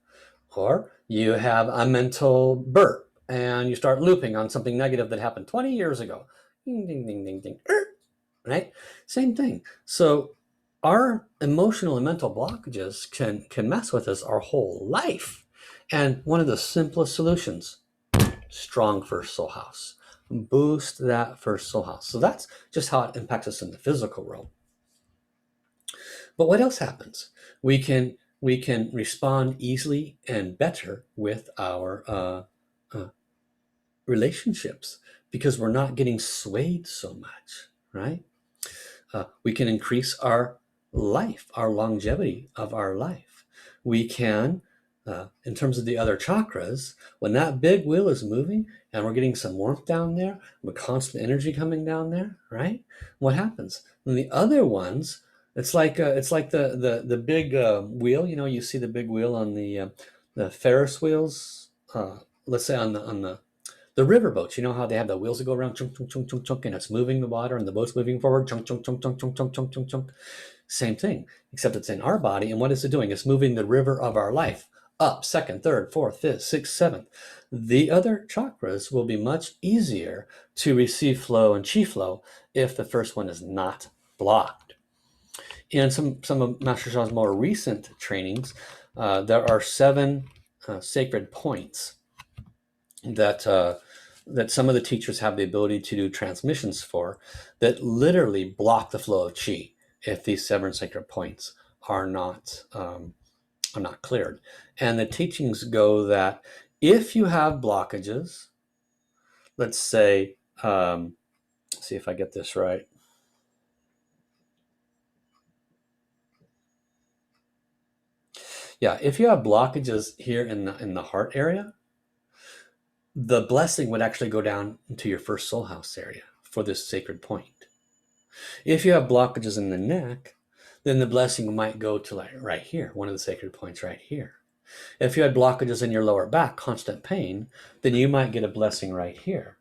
Or you have a mental burp and you start looping on something negative that happened 20 years ago. Ding, ding, ding, ding, ding, right? Same thing. So our emotional and mental blockages can mess with us our whole life. And one of the simplest solutions, strong first soul house. Boost that first soul house. So that's just how it impacts us in the physical realm. But what else happens? We can respond easily and better with our relationships because we're not getting swayed so much, right? We can increase our life, our longevity of our life. We can, in terms of the other chakras, when that big wheel is moving and we're getting some warmth down there, with constant energy coming down there, right? What happens? And the other ones, it's like the big wheel. You know, you see the big wheel on the Ferris wheels. Let's say on the river boats, you know how they have the wheels that go around, chunk, chunk, chunk, chunk, chunk, and it's moving the water and the boat's moving forward, chunk, chunk, chunk, chunk, chunk, chunk, chunk, chunk, chunk. Same thing, except it's in our body. And what is it doing? It's moving the river of our life up, second, third, fourth, fifth, sixth, seventh. The other chakras will be much easier to receive flow and chi flow if the first one is not blocked. In some of Master Sha's more recent trainings, there are 7 sacred points that some of the teachers have the ability to do transmissions for, that literally block the flow of chi if these 7 sacred points are not cleared. And the teachings go that if you have blockages, let's say, see if I get this right. Yeah, if you have blockages here in the heart area, the blessing would actually go down into your first soul house area for this sacred point. If you have blockages in the neck, then the blessing might go to like right here, one of the sacred points right here. If you had blockages in your lower back, constant pain, then you might get a blessing right here.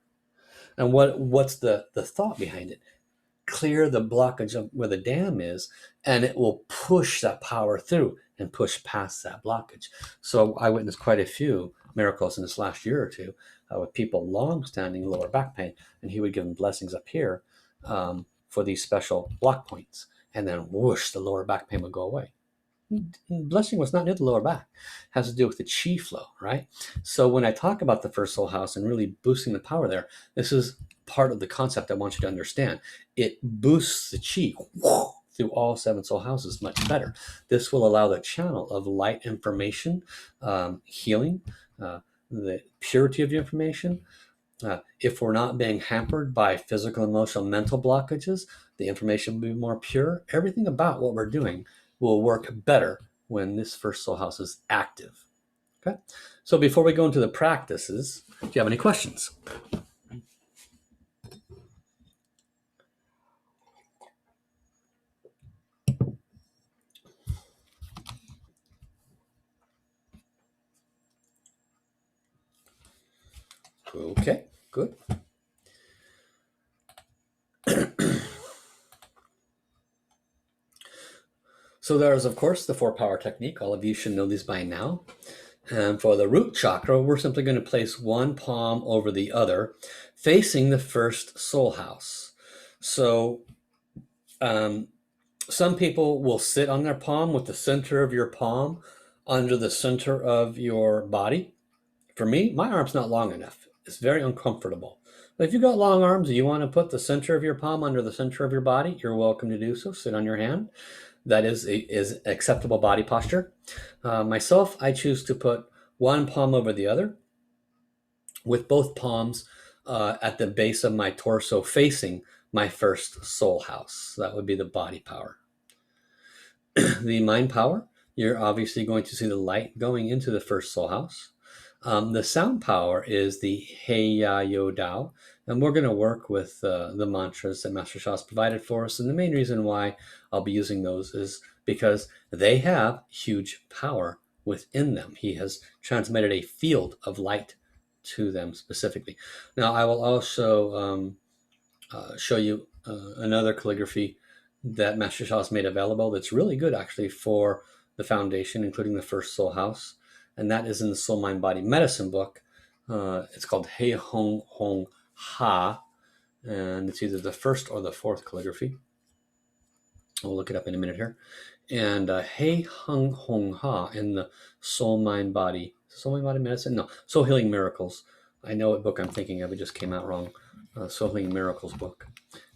And what's the thought behind it? Clear the blockage of where the dam is, and it will push that power through and push past that blockage. So I witnessed quite a few miracles in this last year or two with people long-standing lower back pain, and he would give them blessings up here for these special block points, and then whoosh, the lower back pain would go away. Blessing was not near the lower back. It has to do with the chi flow, right? So when I talk about the first soul house and really boosting the power there, this is part of the concept I want you to understand. It boosts the chi through all 7 soul houses much better. This will allow the channel of light information, healing, the purity of the information. If we're not being hampered by physical, emotional, mental blockages, the information will be more pure. Everything about what we're doing will work better when this first soul house is active. Okay. So before we go into the practices, do you have any questions? Okay, good. So there's, of course, the 4-power technique. All of you should know these by now. And for the root chakra, we're simply going to place one palm over the other, facing the first soul house. So some people will sit on their palm with the center of your palm under the center of your body. For me, my arm's not long enough. It's very uncomfortable. But if you've got long arms and you want to put the center of your palm under the center of your body, you're welcome to do so. Sit on your hand. That is acceptable body posture. Myself, I choose to put one palm over the other, with both palms at the base of my torso facing my first soul house. That would be the body power. The mind power, you're obviously going to see the light going into the first soul house. The sound power is the Hey Ya Yo Dao, and we're going to work with the mantras that Master Sha's provided for us. And the main reason why I'll be using those is because they have huge power within them. He has transmitted a field of light to them specifically. Now, I will also show you another calligraphy that Master Sha has made available that's really good actually for the foundation, including the first soul house. And that is in the Soul Mind Body Medicine book. It's called Hei Hong Hong Ha, and it's either the first or the fourth calligraphy. We'll look it up in a minute here. And Hei Hung Hong Ha in the Soul Mind Body Medicine? No, Soul Healing Miracles. I know what book I'm thinking of. It just came out wrong. Soul Healing Miracles book.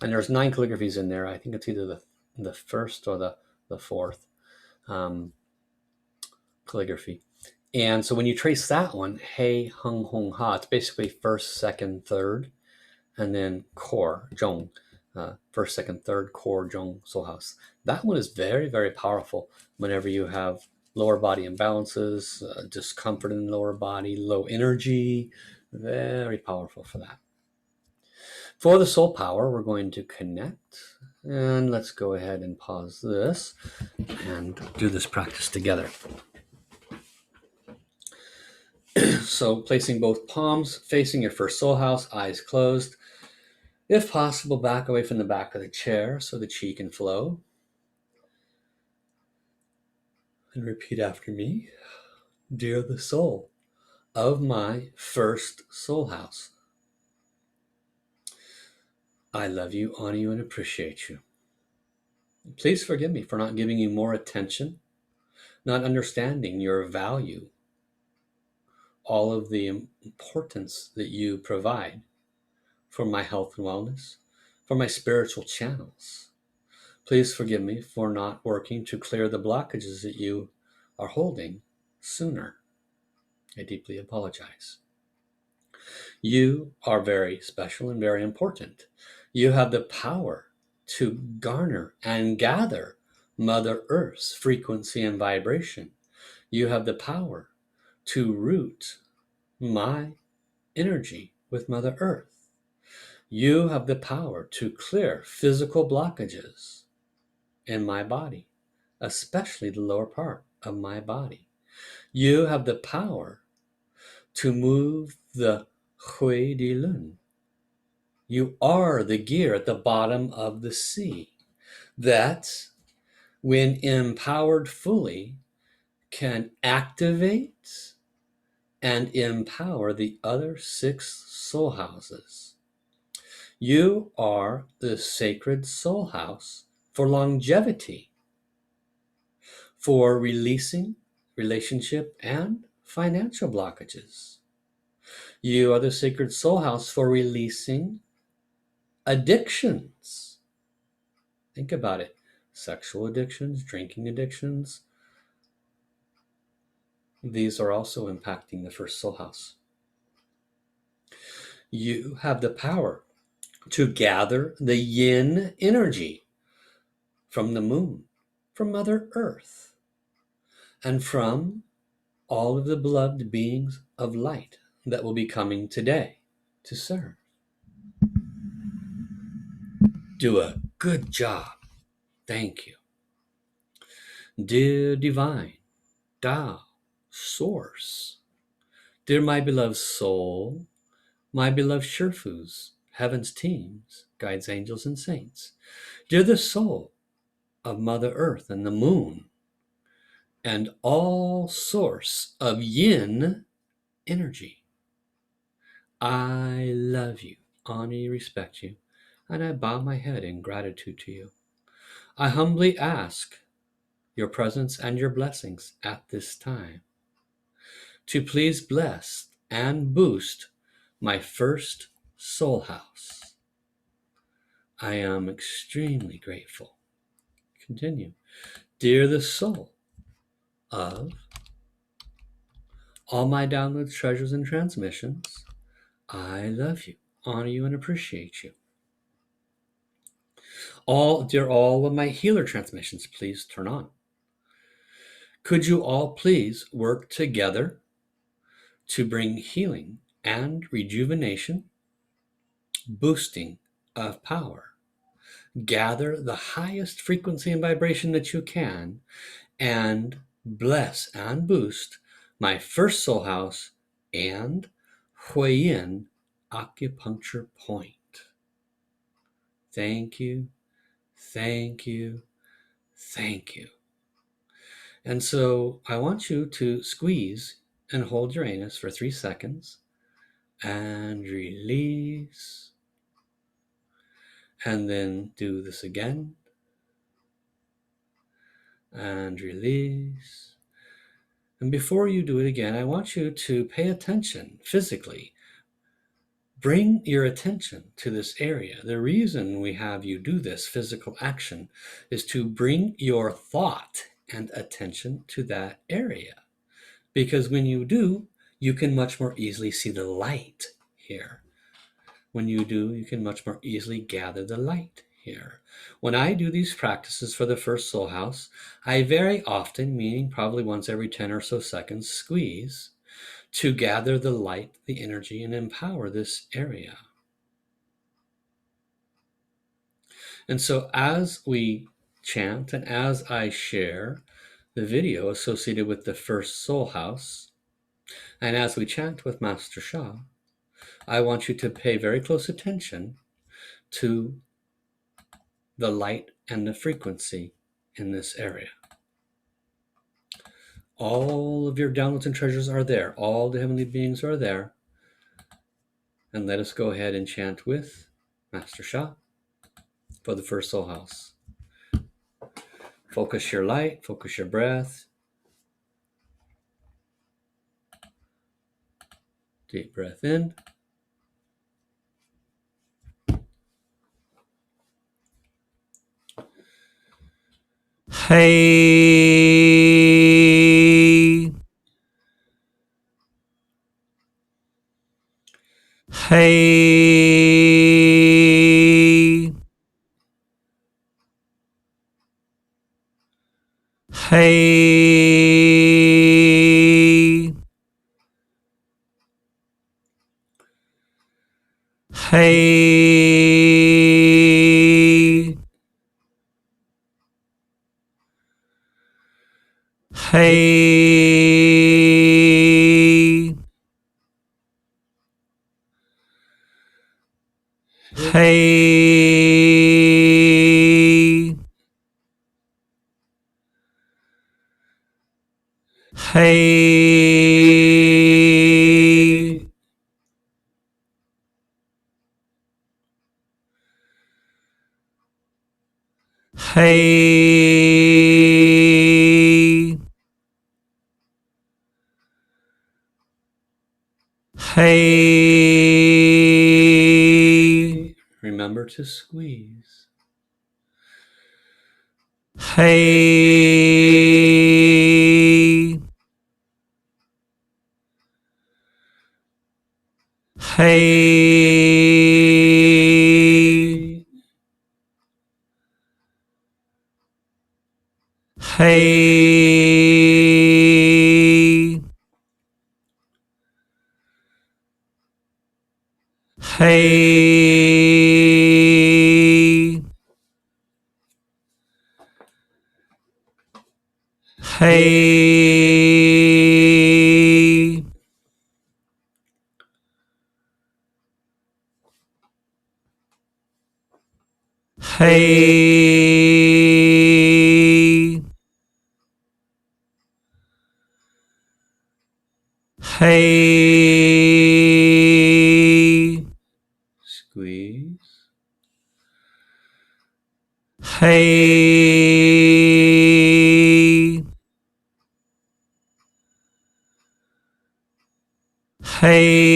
And there's 9 calligraphies in there. I think it's either the first or the fourth calligraphy. And so when you trace that one, Hei Hung Hong Ha, it's basically first, second, third, and then core, Zhong. First, second, third, core, Zhong, soul house. That one is very, very powerful whenever you have lower body imbalances, discomfort in the lower body, low energy. Very powerful for that. For the soul power, we're going to connect. And let's go ahead and pause this and do this practice together. So placing both palms facing your first soul house, eyes closed. If possible, back away from the back of the chair so the chi can flow. And repeat after me. Dear the soul of my first soul house, I love you, honor you, and appreciate you. Please forgive me for not giving you more attention, not understanding your value, all of the importance that you provide for my health and wellness, for my spiritual channels. Please forgive me for not working to clear the blockages that you are holding sooner. I deeply apologize. You are very special and very important. You have the power to garner and gather Mother Earth's frequency and vibration. You have the power to root my energy with Mother Earth. You have the power to clear physical blockages in my body, especially the lower part of my body. You have the power to move the Hui Di Lun. You are the gear at the bottom of the sea that, when empowered fully, can activate and empower the other 6 soul houses. You are the sacred soul house for longevity, for releasing relationship and financial blockages. You are the sacred soul house for releasing addictions. Think about it. Sexual addictions, drinking addictions. These are also impacting the first soul house. You have the power to gather the yin energy from the moon, from Mother Earth, and from all of the beloved beings of light that will be coming today to serve. Do a good job. Thank you. Dear Divine, Tao, Source, dear my beloved soul, my beloved Shurfus, heaven's teams, guides, angels, and saints, dear the soul of Mother Earth and the moon, and all source of yin energy, I love you, honor you, respect you, and I bow my head in gratitude to you. I humbly ask your presence and your blessings at this time to please bless and boost my first soul house. I am extremely grateful. Continue. Dear the soul of all my downloads, treasures, and transmissions, I love you, honor you, and appreciate you. Dear all of my healer transmissions, please turn on. Could you all please work together to bring healing and rejuvenation, boosting of power? Gather the highest frequency and vibration that you can and bless and boost my first soul house and Hui Yin acupuncture point. Thank you, thank you, thank you. And so I want you to squeeze and hold your anus for 3 seconds and release. And then do this again and release. And before you do it again, I want you to pay attention physically. Bring your attention to this area. The reason we have you do this physical action is to bring your thought and attention to that area. Because when you do, you can much more easily see the light here. When you do, you can much more easily gather the light here. When I do these practices for the first soul house, I very often, meaning probably once every 10 or so seconds, squeeze to gather the light, the energy, and empower this area. And so as we chant and as I share the video associated with the first soul house, and as we chant with Master Sha, I want you to pay very close attention to the light and the frequency in this area. All of your downloads and treasures are there. All the heavenly beings are there. And let us go ahead and chant with Master Sha for the first soul house. Focus your light, focus your breath. Deep breath in. Hey. Hey. Hey. Hey. Hey. Hey. Hey. Hey. Hey. Remember to squeeze. Hey. Hey. Hey. Hey. Hey. Hey. Hey. Squeeze. Hey. Hey.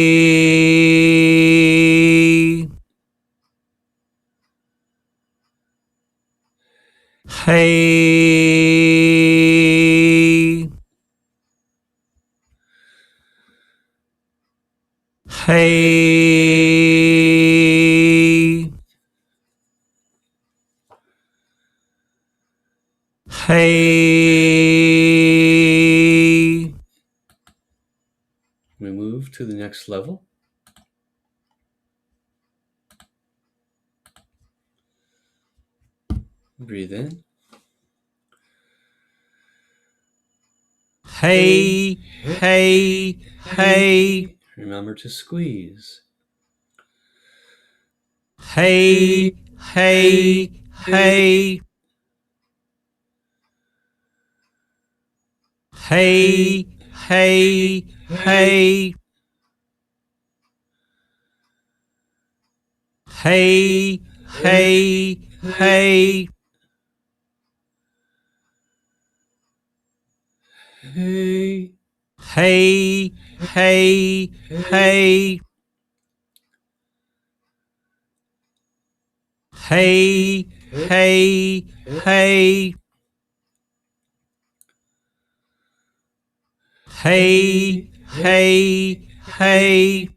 Hey. Hey. Hey. We move to the next level. Breathe in. Hey, hey, hey. Remember to squeeze. Hey, hey, hey. Hey, hey, hey. Hey, hey, hey. Hey, hey, hey, hey. Hey, hey, hey. Hey, hey, hey.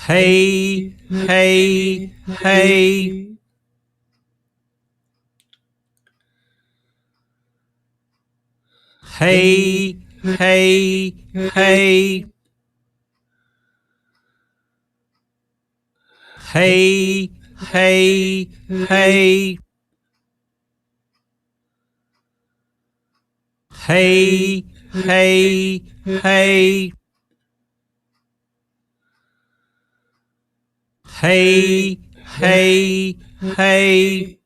Hey, hey, hey. Hey, hey, hey. Hey, hey, hey. Hey, hey, hey. Hey, hey, hey.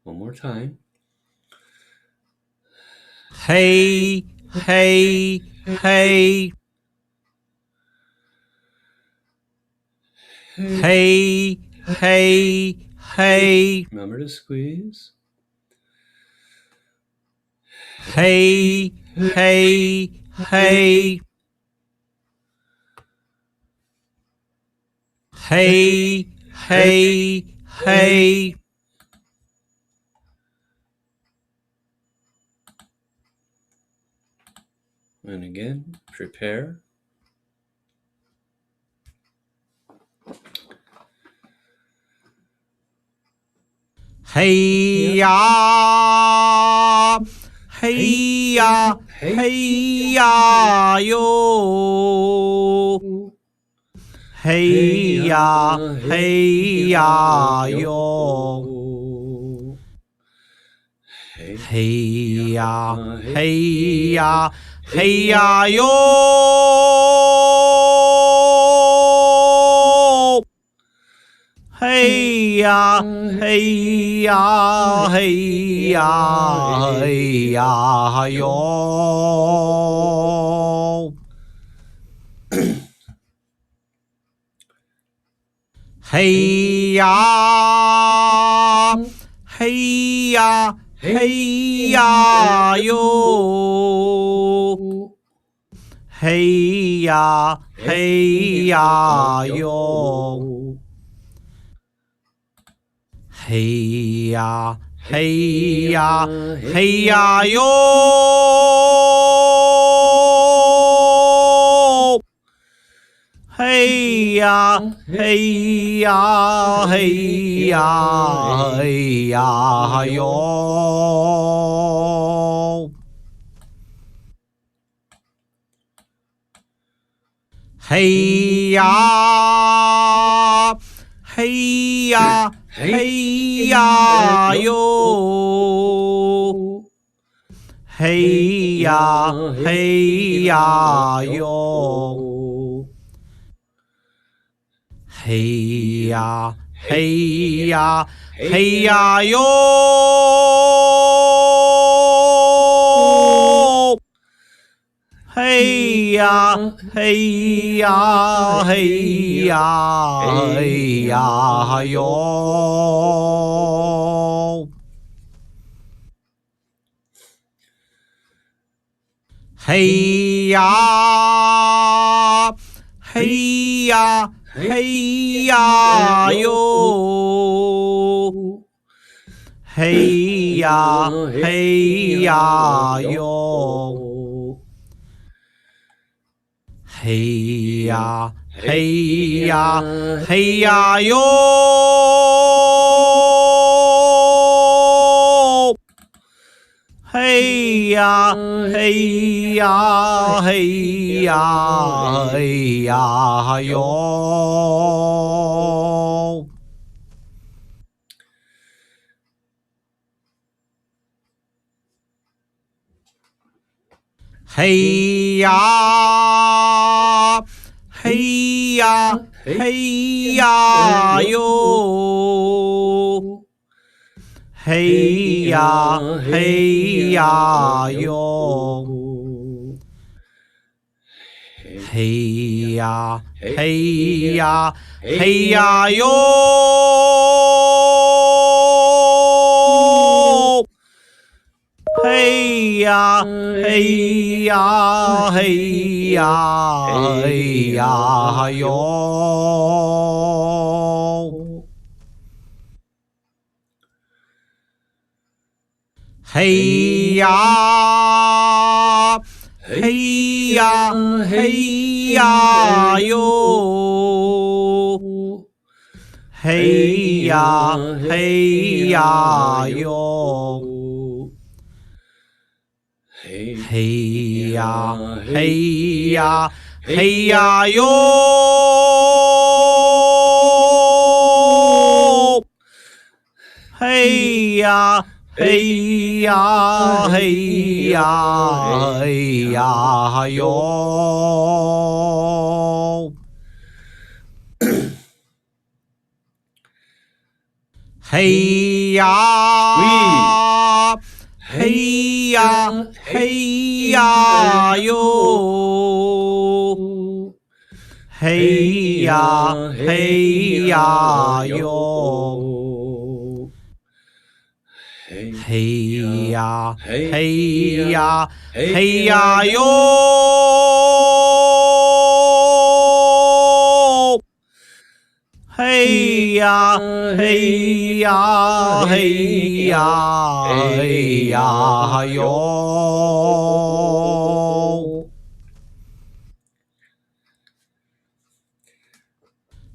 One more time. Hey, hey, hey. Hey, hey, hey. Remember to squeeze. Hey, hey, hey. Hey, hey, hey. And again, prepare. Hey ya, hey ya, hey ya yo. Hey ya, hey ya yo. Hey ya, hey ya, hey ya yo. Hey ya, hey ya, hey ya, hey ya yo. Hey ya, hey ya, hey ya yo. Hey ya, hey ya yo. Hey ya, hey ya, hey ya yo. Hey ya, hey ya, hey ya, hey ya yo. Hey ya, hey ya, hey ya yo. Hey ya, hey ya yo. Hey ya, hey ya, hey ya yo. Hey ya, hey ya, hey ya, hey ya yo. Hey ya, hey ya, hey ya yo. Hey ya, hey ya yo. Hey ya, hey ya, hey ya yo. Hey ya, hey ya, hey ya, hey ya yo. 嘿呀，嘿呀，嘿呀哟，嘿呀，嘿呀哟，嘿呀，嘿呀，嘿呀哟。嘿呀，嘿呀，嘿呀，嘿呀哟！嘿呀，嘿呀，嘿呀哟！嘿呀，嘿呀哟！嘿呀，嘿呀，嘿呀哟！嘿呀，嘿呀，嘿呀，嘿呀哟！嘿呀，嘿呀，嘿呀哟！嘿呀，嘿呀哟！嘿呀，嘿呀，嘿呀哟！嘿呀，嘿呀，嘿呀，嘿呀哟！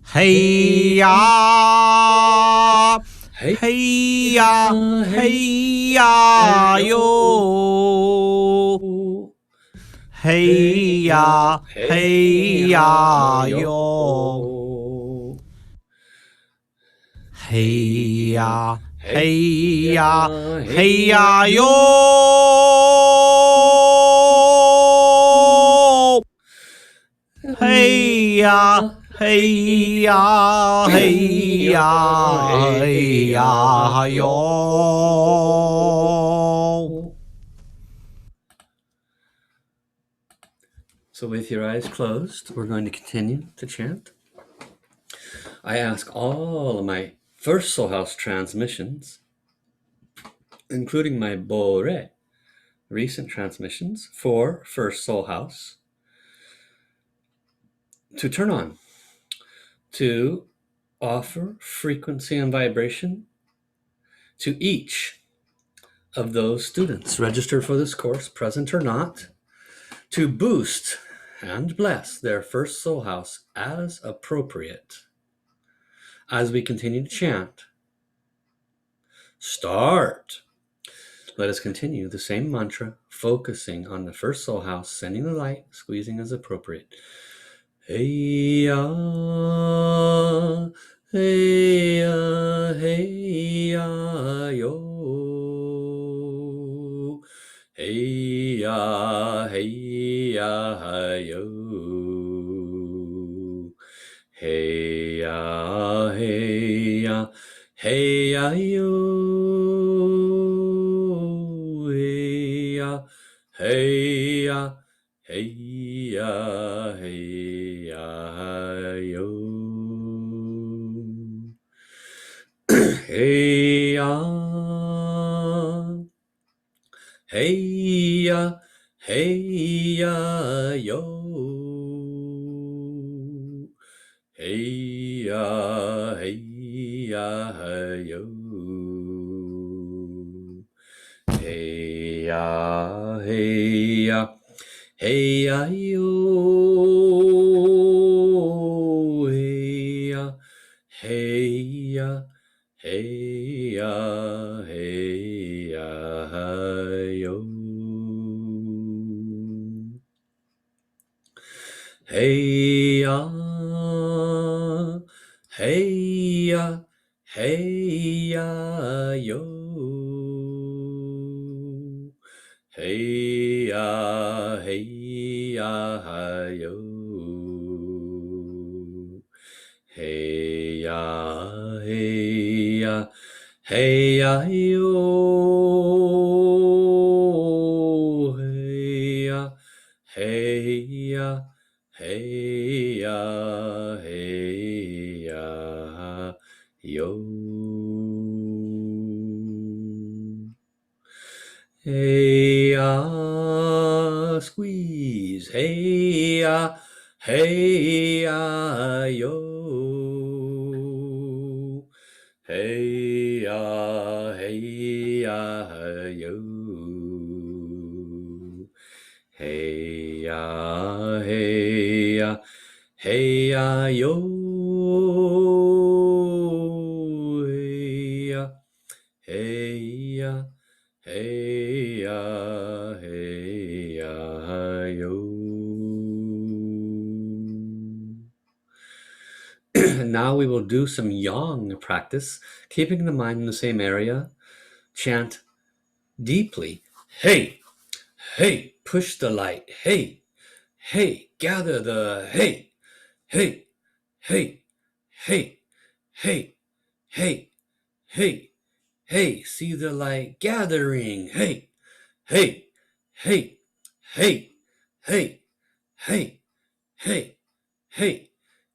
嘿呀，嘿呀，嘿呀哟！嘿呀，嘿呀哟！嘿呀，嘿呀，嘿呀哟！嘿呀，嘿呀，嘿呀，嘿呀哟！ So with your eyes closed, we're going to continue to chant. I ask all of my first Soul House transmissions, including my Bore recent transmissions for First Soul House, to turn on, to offer frequency and vibration to each of those students registered for this course, present or not, to boost and bless their first soul house as appropriate. As we continue to chant, start. Let us continue the same mantra, focusing on the first soul house, sending the light, squeezing as appropriate. Hey ya, hey ya, hey ya, yo. Hey ya, hey ya, yo. Hey ya, hey ya, hey ya, yo. Hey ya, hey ya, hey ya, hey ya, yo. Hey ya, hey ya, hey ya, yo. Hey ya, hey ya, yo. Hey ya, hey ya, hey ya, yo. Hey ya, hey ya, hey ya, hey ya, yo. Hey ya, hey ya, hey ya, yo. hey ya, hey ya, hi yo. Hey ya, hey ya, hey ya, yo. Hey ya, hey ya, hey ya, hey ya, yo. Hey ya, squeeze. Hey ya, hey ya, yo. Hey ya, hey ya, yo. Hey ya, hey ya, hey ya, yo. Hey ya, hey ya, hey ya, hey ya, yo. Now we will do some yang practice, keeping the mind in the same area. Chant deeply. Hey, hey, push the light. Hey, hey, gather the hey, hey, hey, hey, hey, hey, hey, hey, see the light gathering. Hey, hey, hey, hey, hey, hey, hey, hey.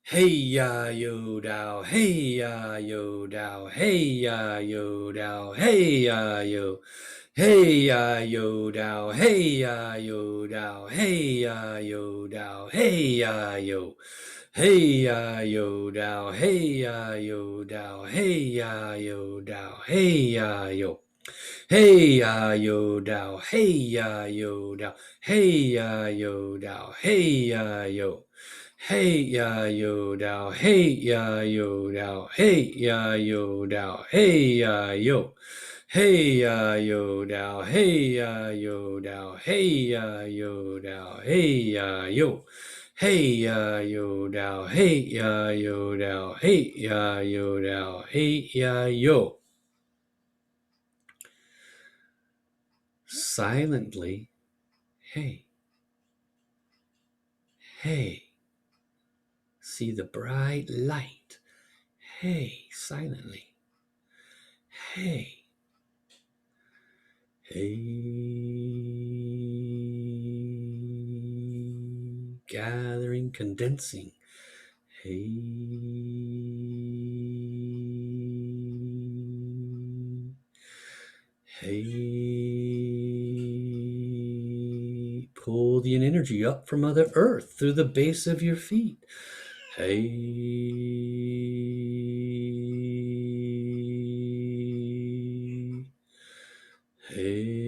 Hey ya yo dow, hey ya yo dow, hey ya yo dow, hey ya yo. Hey ya yo dow, hey ya yo dow, hey ya yo dow, hey ya yo. Hey ya yo dow, hey ya yo dow, hey ya yo dow, hey ya yo. Hey ya yo dow, hey ya yo dow, hey ya yo dow, hey ya yo. Hey ya yo dow, hey ya yo dow, hey ya yo dow, hey ya yo. Hey ya yo dow, hey ya yo dow, hey ya yo dow, hey ya yo. Hey ya yo dow, hey ya yo dow, hey ya yo dow, hey ya yo. Silently, hey, hey, see the bright light. Hey, silently, hey, hey, gathering, condensing. Hey, hey, pull the energy up from Mother Earth through the base of your feet. Hey, hey,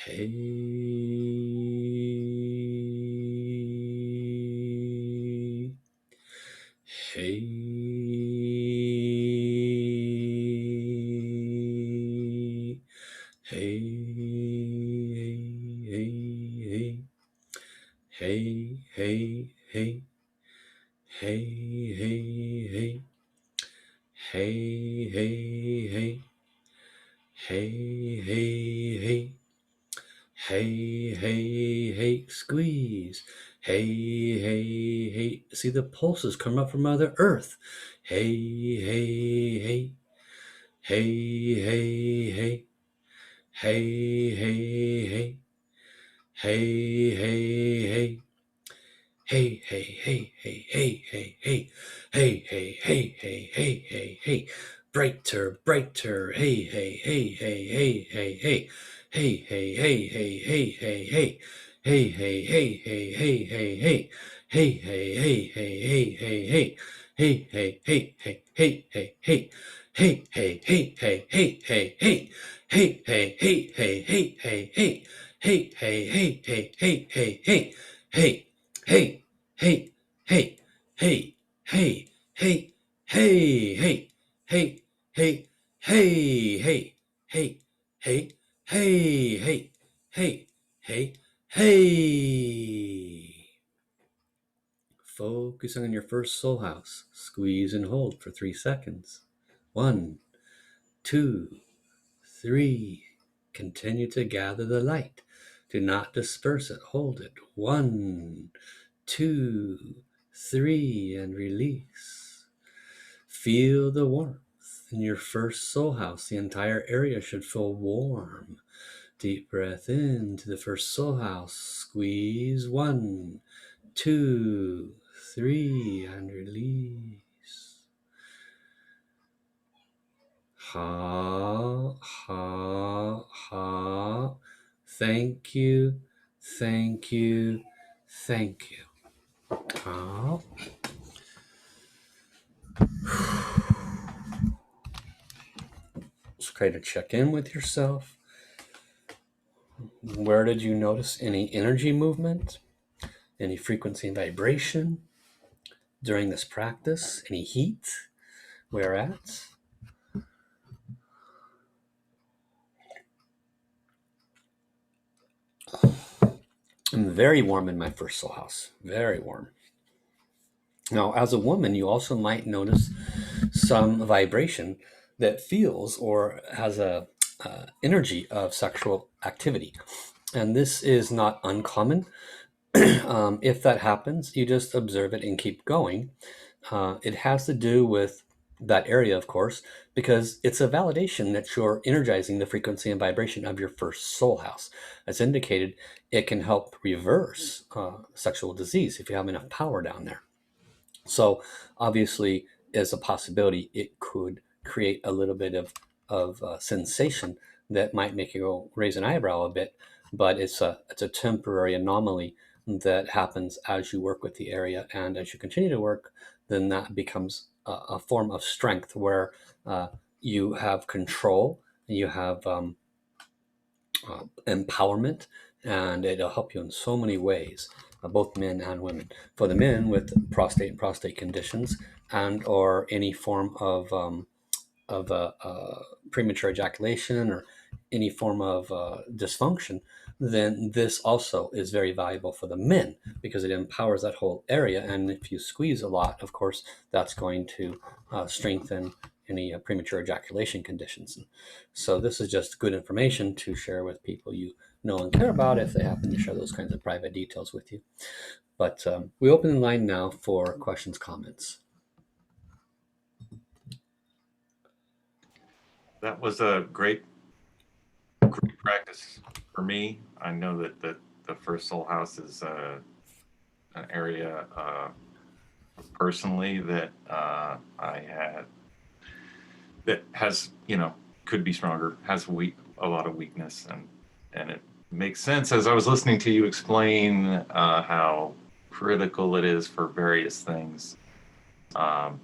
hey, hey, hey, hey, hey, hey, hey, hey, hey, hey, hey, hey, hey, hey. Hey, hey, hey, squeeze. Hey, hey, hey. See the pulses come up from Mother Earth. Hey, hey, hey. Hey, hey, hey. Hey, hey, hey. Hey, hey, hey. Hey, hey, hey, hey, hey, hey, hey. Hey, hey, hey, hey, hey, hey, hey. Brighter, brighter. Hey, hey, hey, hey, hey, hey, hey. Hey, hey, hey, hey, hey, hey, hey. Hey, hey, hey, hey, hey, hey, hey. Hey, hey, hey, hey, hey, hey, hey. Hey, hey, hey, hey, hey, hey, hey. Hey, hey, hey, hey, hey, hey, hey. Hey, hey, hey, hey, hey, hey, hey. Hey, hey, hey, hey, hey, hey, hey. Hey, hey, hey, hey, hey, hey, hey, hey, hey, hey, hey, hey, hey, hey, hey, hey, hey, hey, hey. Focusing on your first soul house. Squeeze and hold for 3 seconds. 1, 2, 3. Continue to gather the light. Do not disperse it. Hold it. 1, 2, 3, and release. Feel the warmth in your first soul house. The entire area should feel warm. Deep breath into the first soul house. Squeeze. 1, 2, 3, and release. Ha, ha, ha. Thank you, thank you, thank you. Ha. It's great to check in with yourself. Where did you notice any energy movement? Any frequency and vibration during this practice? Any heat? Where at? I'm very warm in my first soul house. Very warm. Now, as a woman, you also might notice some vibration that feels or has a energy of sexual activity. And this is not uncommon. If that happens, you just observe it and keep going. It has to do with that area, of course, because it's a validation that you're energizing the frequency and vibration of your first soul house. As indicated, it can help reverse sexual disease if you have enough power down there. So obviously, as a possibility, it could create a little bit of sensation that might make you go raise an eyebrow a bit, but it's a temporary anomaly that happens as you work with the area, and as you continue to work, then that becomes a form of strength where you have control, you have empowerment, and it'll help you in so many ways, both men and women. For the men with prostate and prostate conditions, and or any form of premature ejaculation or any form of dysfunction, then this also is very valuable for the men because it empowers that whole area. And if you squeeze a lot, of course, that's going to strengthen any premature ejaculation conditions. And so this is just good information to share with people you know and care about if they happen to share those kinds of private details with you. But we open the line now for questions, comments. That was a great practice for me. I know that the first soul house is an area personally that I had that has, could be stronger, has a lot of weakness, and it makes sense as I was listening to you explain how critical it is for various things.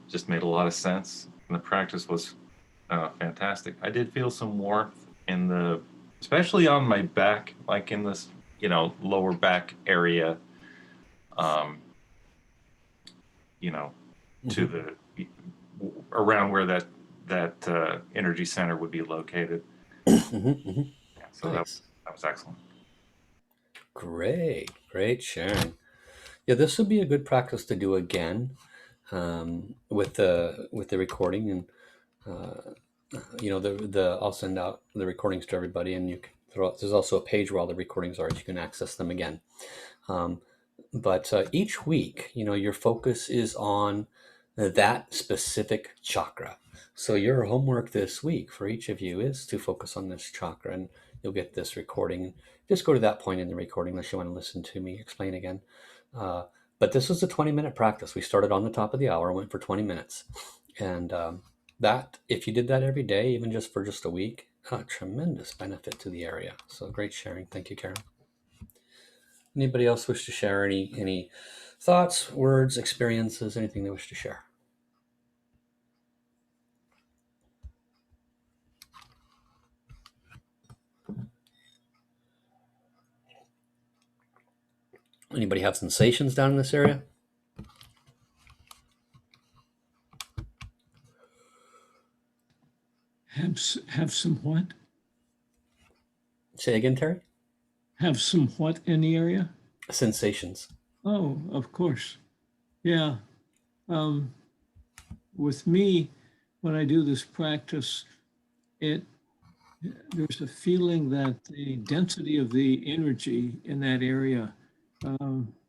Just made a lot of sense, and the practice was fantastic. I did feel some warmth especially on my back, like in this, lower back area, to the around where that energy center would be located. So nice. that was excellent. Great sharing. Yeah, this would be a good practice to do again with the recording, and I'll send out the recordings to everybody, and you can there's also a page where all the recordings are, so you can access them again. But each week, your focus is on that specific chakra. So your homework this week for each of you is to focus on this chakra, and you'll get this recording. Just go to that point in the recording unless you want to listen to me explain again. But this was a 20-minute practice. We started on the top of the hour, went for 20 minutes. And that, if you did that every day, even just for just a week, tremendous benefit to the area. So great sharing. Thank you, Karen. Anybody else wish to share any thoughts, words, experiences, anything they wish to share? Anybody have sensations down in this area? Have some what? Say again, Terry? Have some what in the area? Sensations. Oh, of course. Yeah. With me, when I do this practice, there's a feeling that the density of the energy in that area,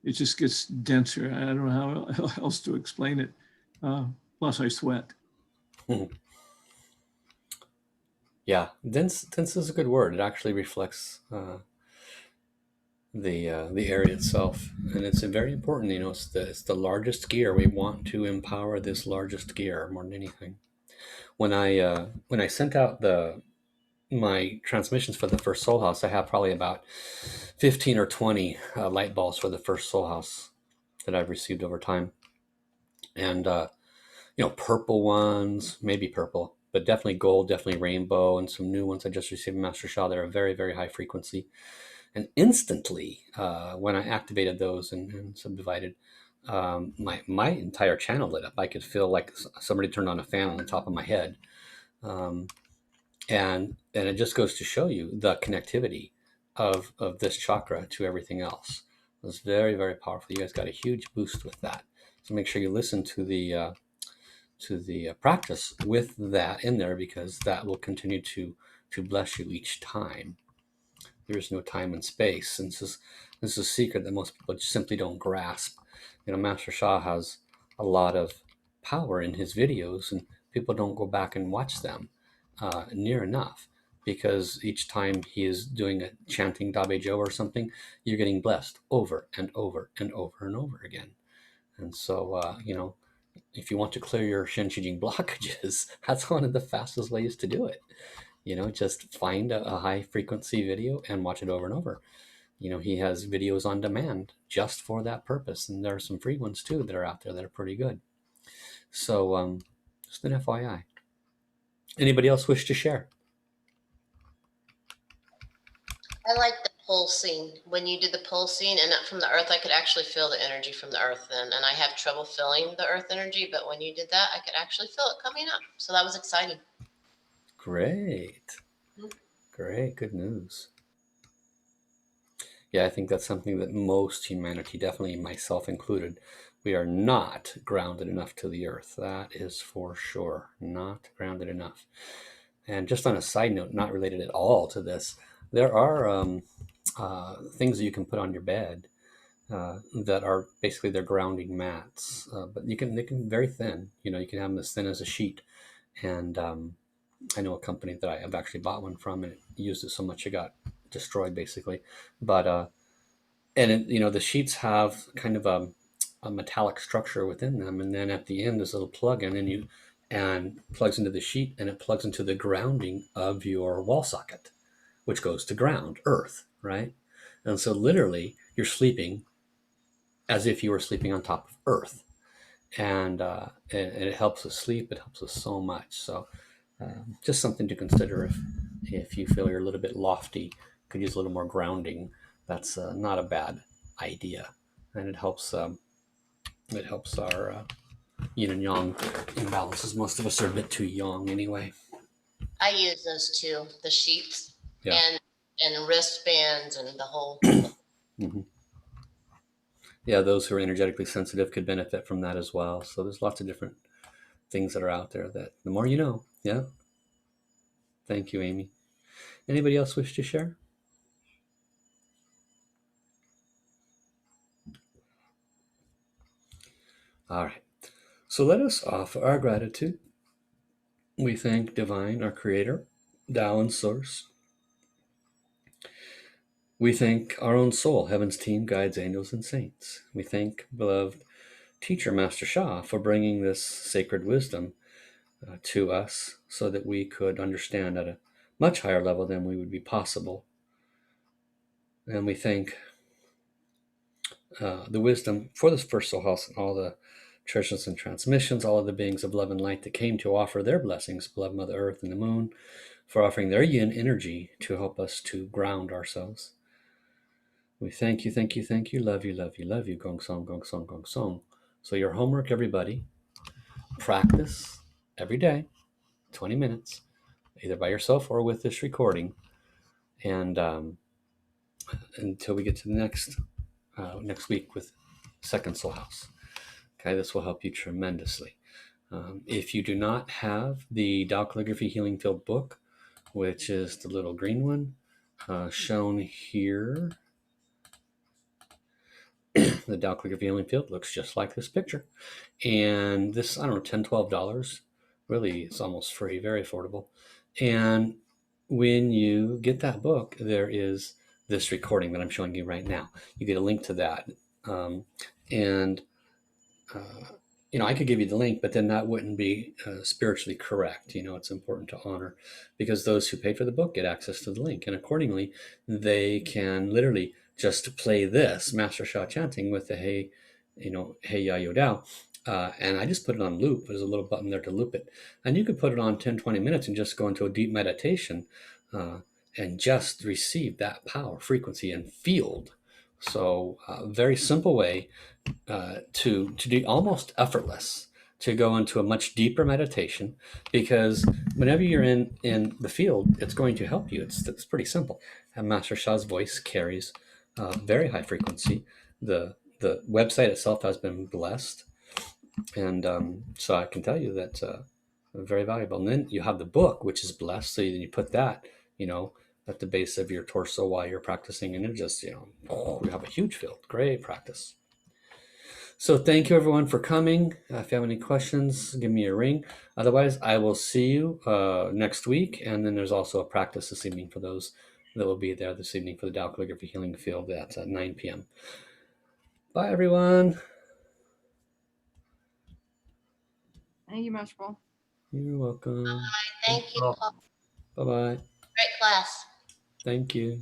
it just gets denser. I don't know how else to explain it. Plus, I sweat. Yeah, dense is a good word. It actually reflects the area itself, and it's very important. You know, it's the largest gear. We want to empower this largest gear more than anything. When I sent out my transmissions for the first soul house, I have probably about 15 or 20 light balls for the first soul house that I've received over time, and purple ones, maybe purple, but definitely gold, definitely rainbow, and some new ones I just received from Master Shah that are very, very high frequency. And instantly, when I activated those and subdivided, my entire channel lit up. I could feel like somebody turned on a fan on the top of my head, and it just goes to show you the connectivity of this chakra to everything else. It was very, very powerful. You guys got a huge boost with that. So make sure you listen to the practice with that in there, because that will continue to bless you each time. There is no time and space, and this is a secret that most people just simply don't grasp. Master Shah has a lot of power in his videos, and people don't go back and watch them near enough, because each time he is doing a chanting Dabe Jo or something, you're getting blessed over and over and over and over again. And so, if you want to clear your Shen Qi Jing blockages, that's one of the fastest ways to do it. Just find a high frequency video and watch it over and over. He has videos on demand just for that purpose. And there are some free ones too that are out there that are pretty good. So just an FYI. Anybody else wish to share? I like the pulsing. When you did the pulsing and from the earth, I could actually feel the energy from the earth then. And I have trouble feeling the earth energy, but when you did that, I could actually feel it coming up. So that was exciting. Great. Great. Good news. Yeah, I think that's something that most humanity, definitely myself included, we are not grounded enough to the earth. That is for sure. Not grounded enough. And just on a side note, not related at all to this, there are things that you can put on your bed that are basically they're grounding mats, but they can be very thin. You can have them as thin as a sheet. And I know a company that I have actually bought one from, and it used it so much it got destroyed basically. But the sheets have kind of a metallic structure within them, and then at the end there's a little plug in, and plugs into the sheet, and it plugs into the grounding of your wall socket, which goes to ground earth, right? And so literally you're sleeping as if you were sleeping on top of earth, and it helps us sleep. It helps us so much. So just something to consider if you feel you're a little bit lofty, could use a little more grounding. That's not a bad idea, and it helps our yin and yang imbalances. Most of us are a bit too yang anyway. I use those too, the sheets, Yeah. and wristbands and the whole. Mm-hmm. Yeah, those who are energetically sensitive could benefit from that as well. So there's lots of different things that are out there that the more you know. Yeah. Thank you, Amy. Anybody else wish to share? All right. So let us offer our gratitude. We thank Divine, our Creator, Tao and Source. We thank our own soul, Heaven's team, guides, angels, and saints. We thank beloved Teacher Master Shah for bringing this sacred wisdom to us so that we could understand at a much higher level than we would be possible. And we thank the wisdom for this first soul house and all the treasures and transmissions, all of the beings of love and light that came to offer their blessings, beloved Mother Earth and the Moon, for offering their yin energy to help us to ground ourselves. We thank you, thank you, thank you, love you, love you, love you, gong song, gong song, gong song. So your homework, everybody, practice every day, 20 minutes, either by yourself or with this recording, and until we get to the next week with Second Soul House. Okay, this will help you tremendously. If you do not have the Tao Calligraphy Healing Field book, which is the little green one shown here, the Tao Calligraphy Healing Field looks just like this picture. And this, I don't know, $10, $12. Really, it's almost free, very affordable. And when you get that book, there is this recording that I'm showing you right now. You get a link to that. And I could give you the link, but then that wouldn't be spiritually correct. It's important to honor, because those who paid for the book get access to the link. And accordingly, they can literally just play this Master Sha chanting with the Hey Ya Yo Dao. And I just put it on loop. There's a little button there to loop it. And you could put it on 10, 20 minutes and just go into a deep meditation and just receive that power, frequency, and field. So very simple way to do, almost effortless, to go into a much deeper meditation, because whenever you're in the field, it's going to help you. It's pretty simple. And Master Sha's voice carries very high frequency. The website itself has been blessed, and so I can tell you that very valuable. And then you have the book, which is blessed. So then you put that, at the base of your torso while you're practicing, and it just, you have a huge field. Great practice. So thank you everyone for coming. If you have any questions, give me a ring. Otherwise, I will see you next week. And then there's also a practice this evening for those that will be there this evening for the Tao Calligraphy Healing Field. That's at 9 p.m. Bye, everyone. Thank you, Master Paul. You're welcome. Thank you, Paul. Bye-bye. Great class. Thank you.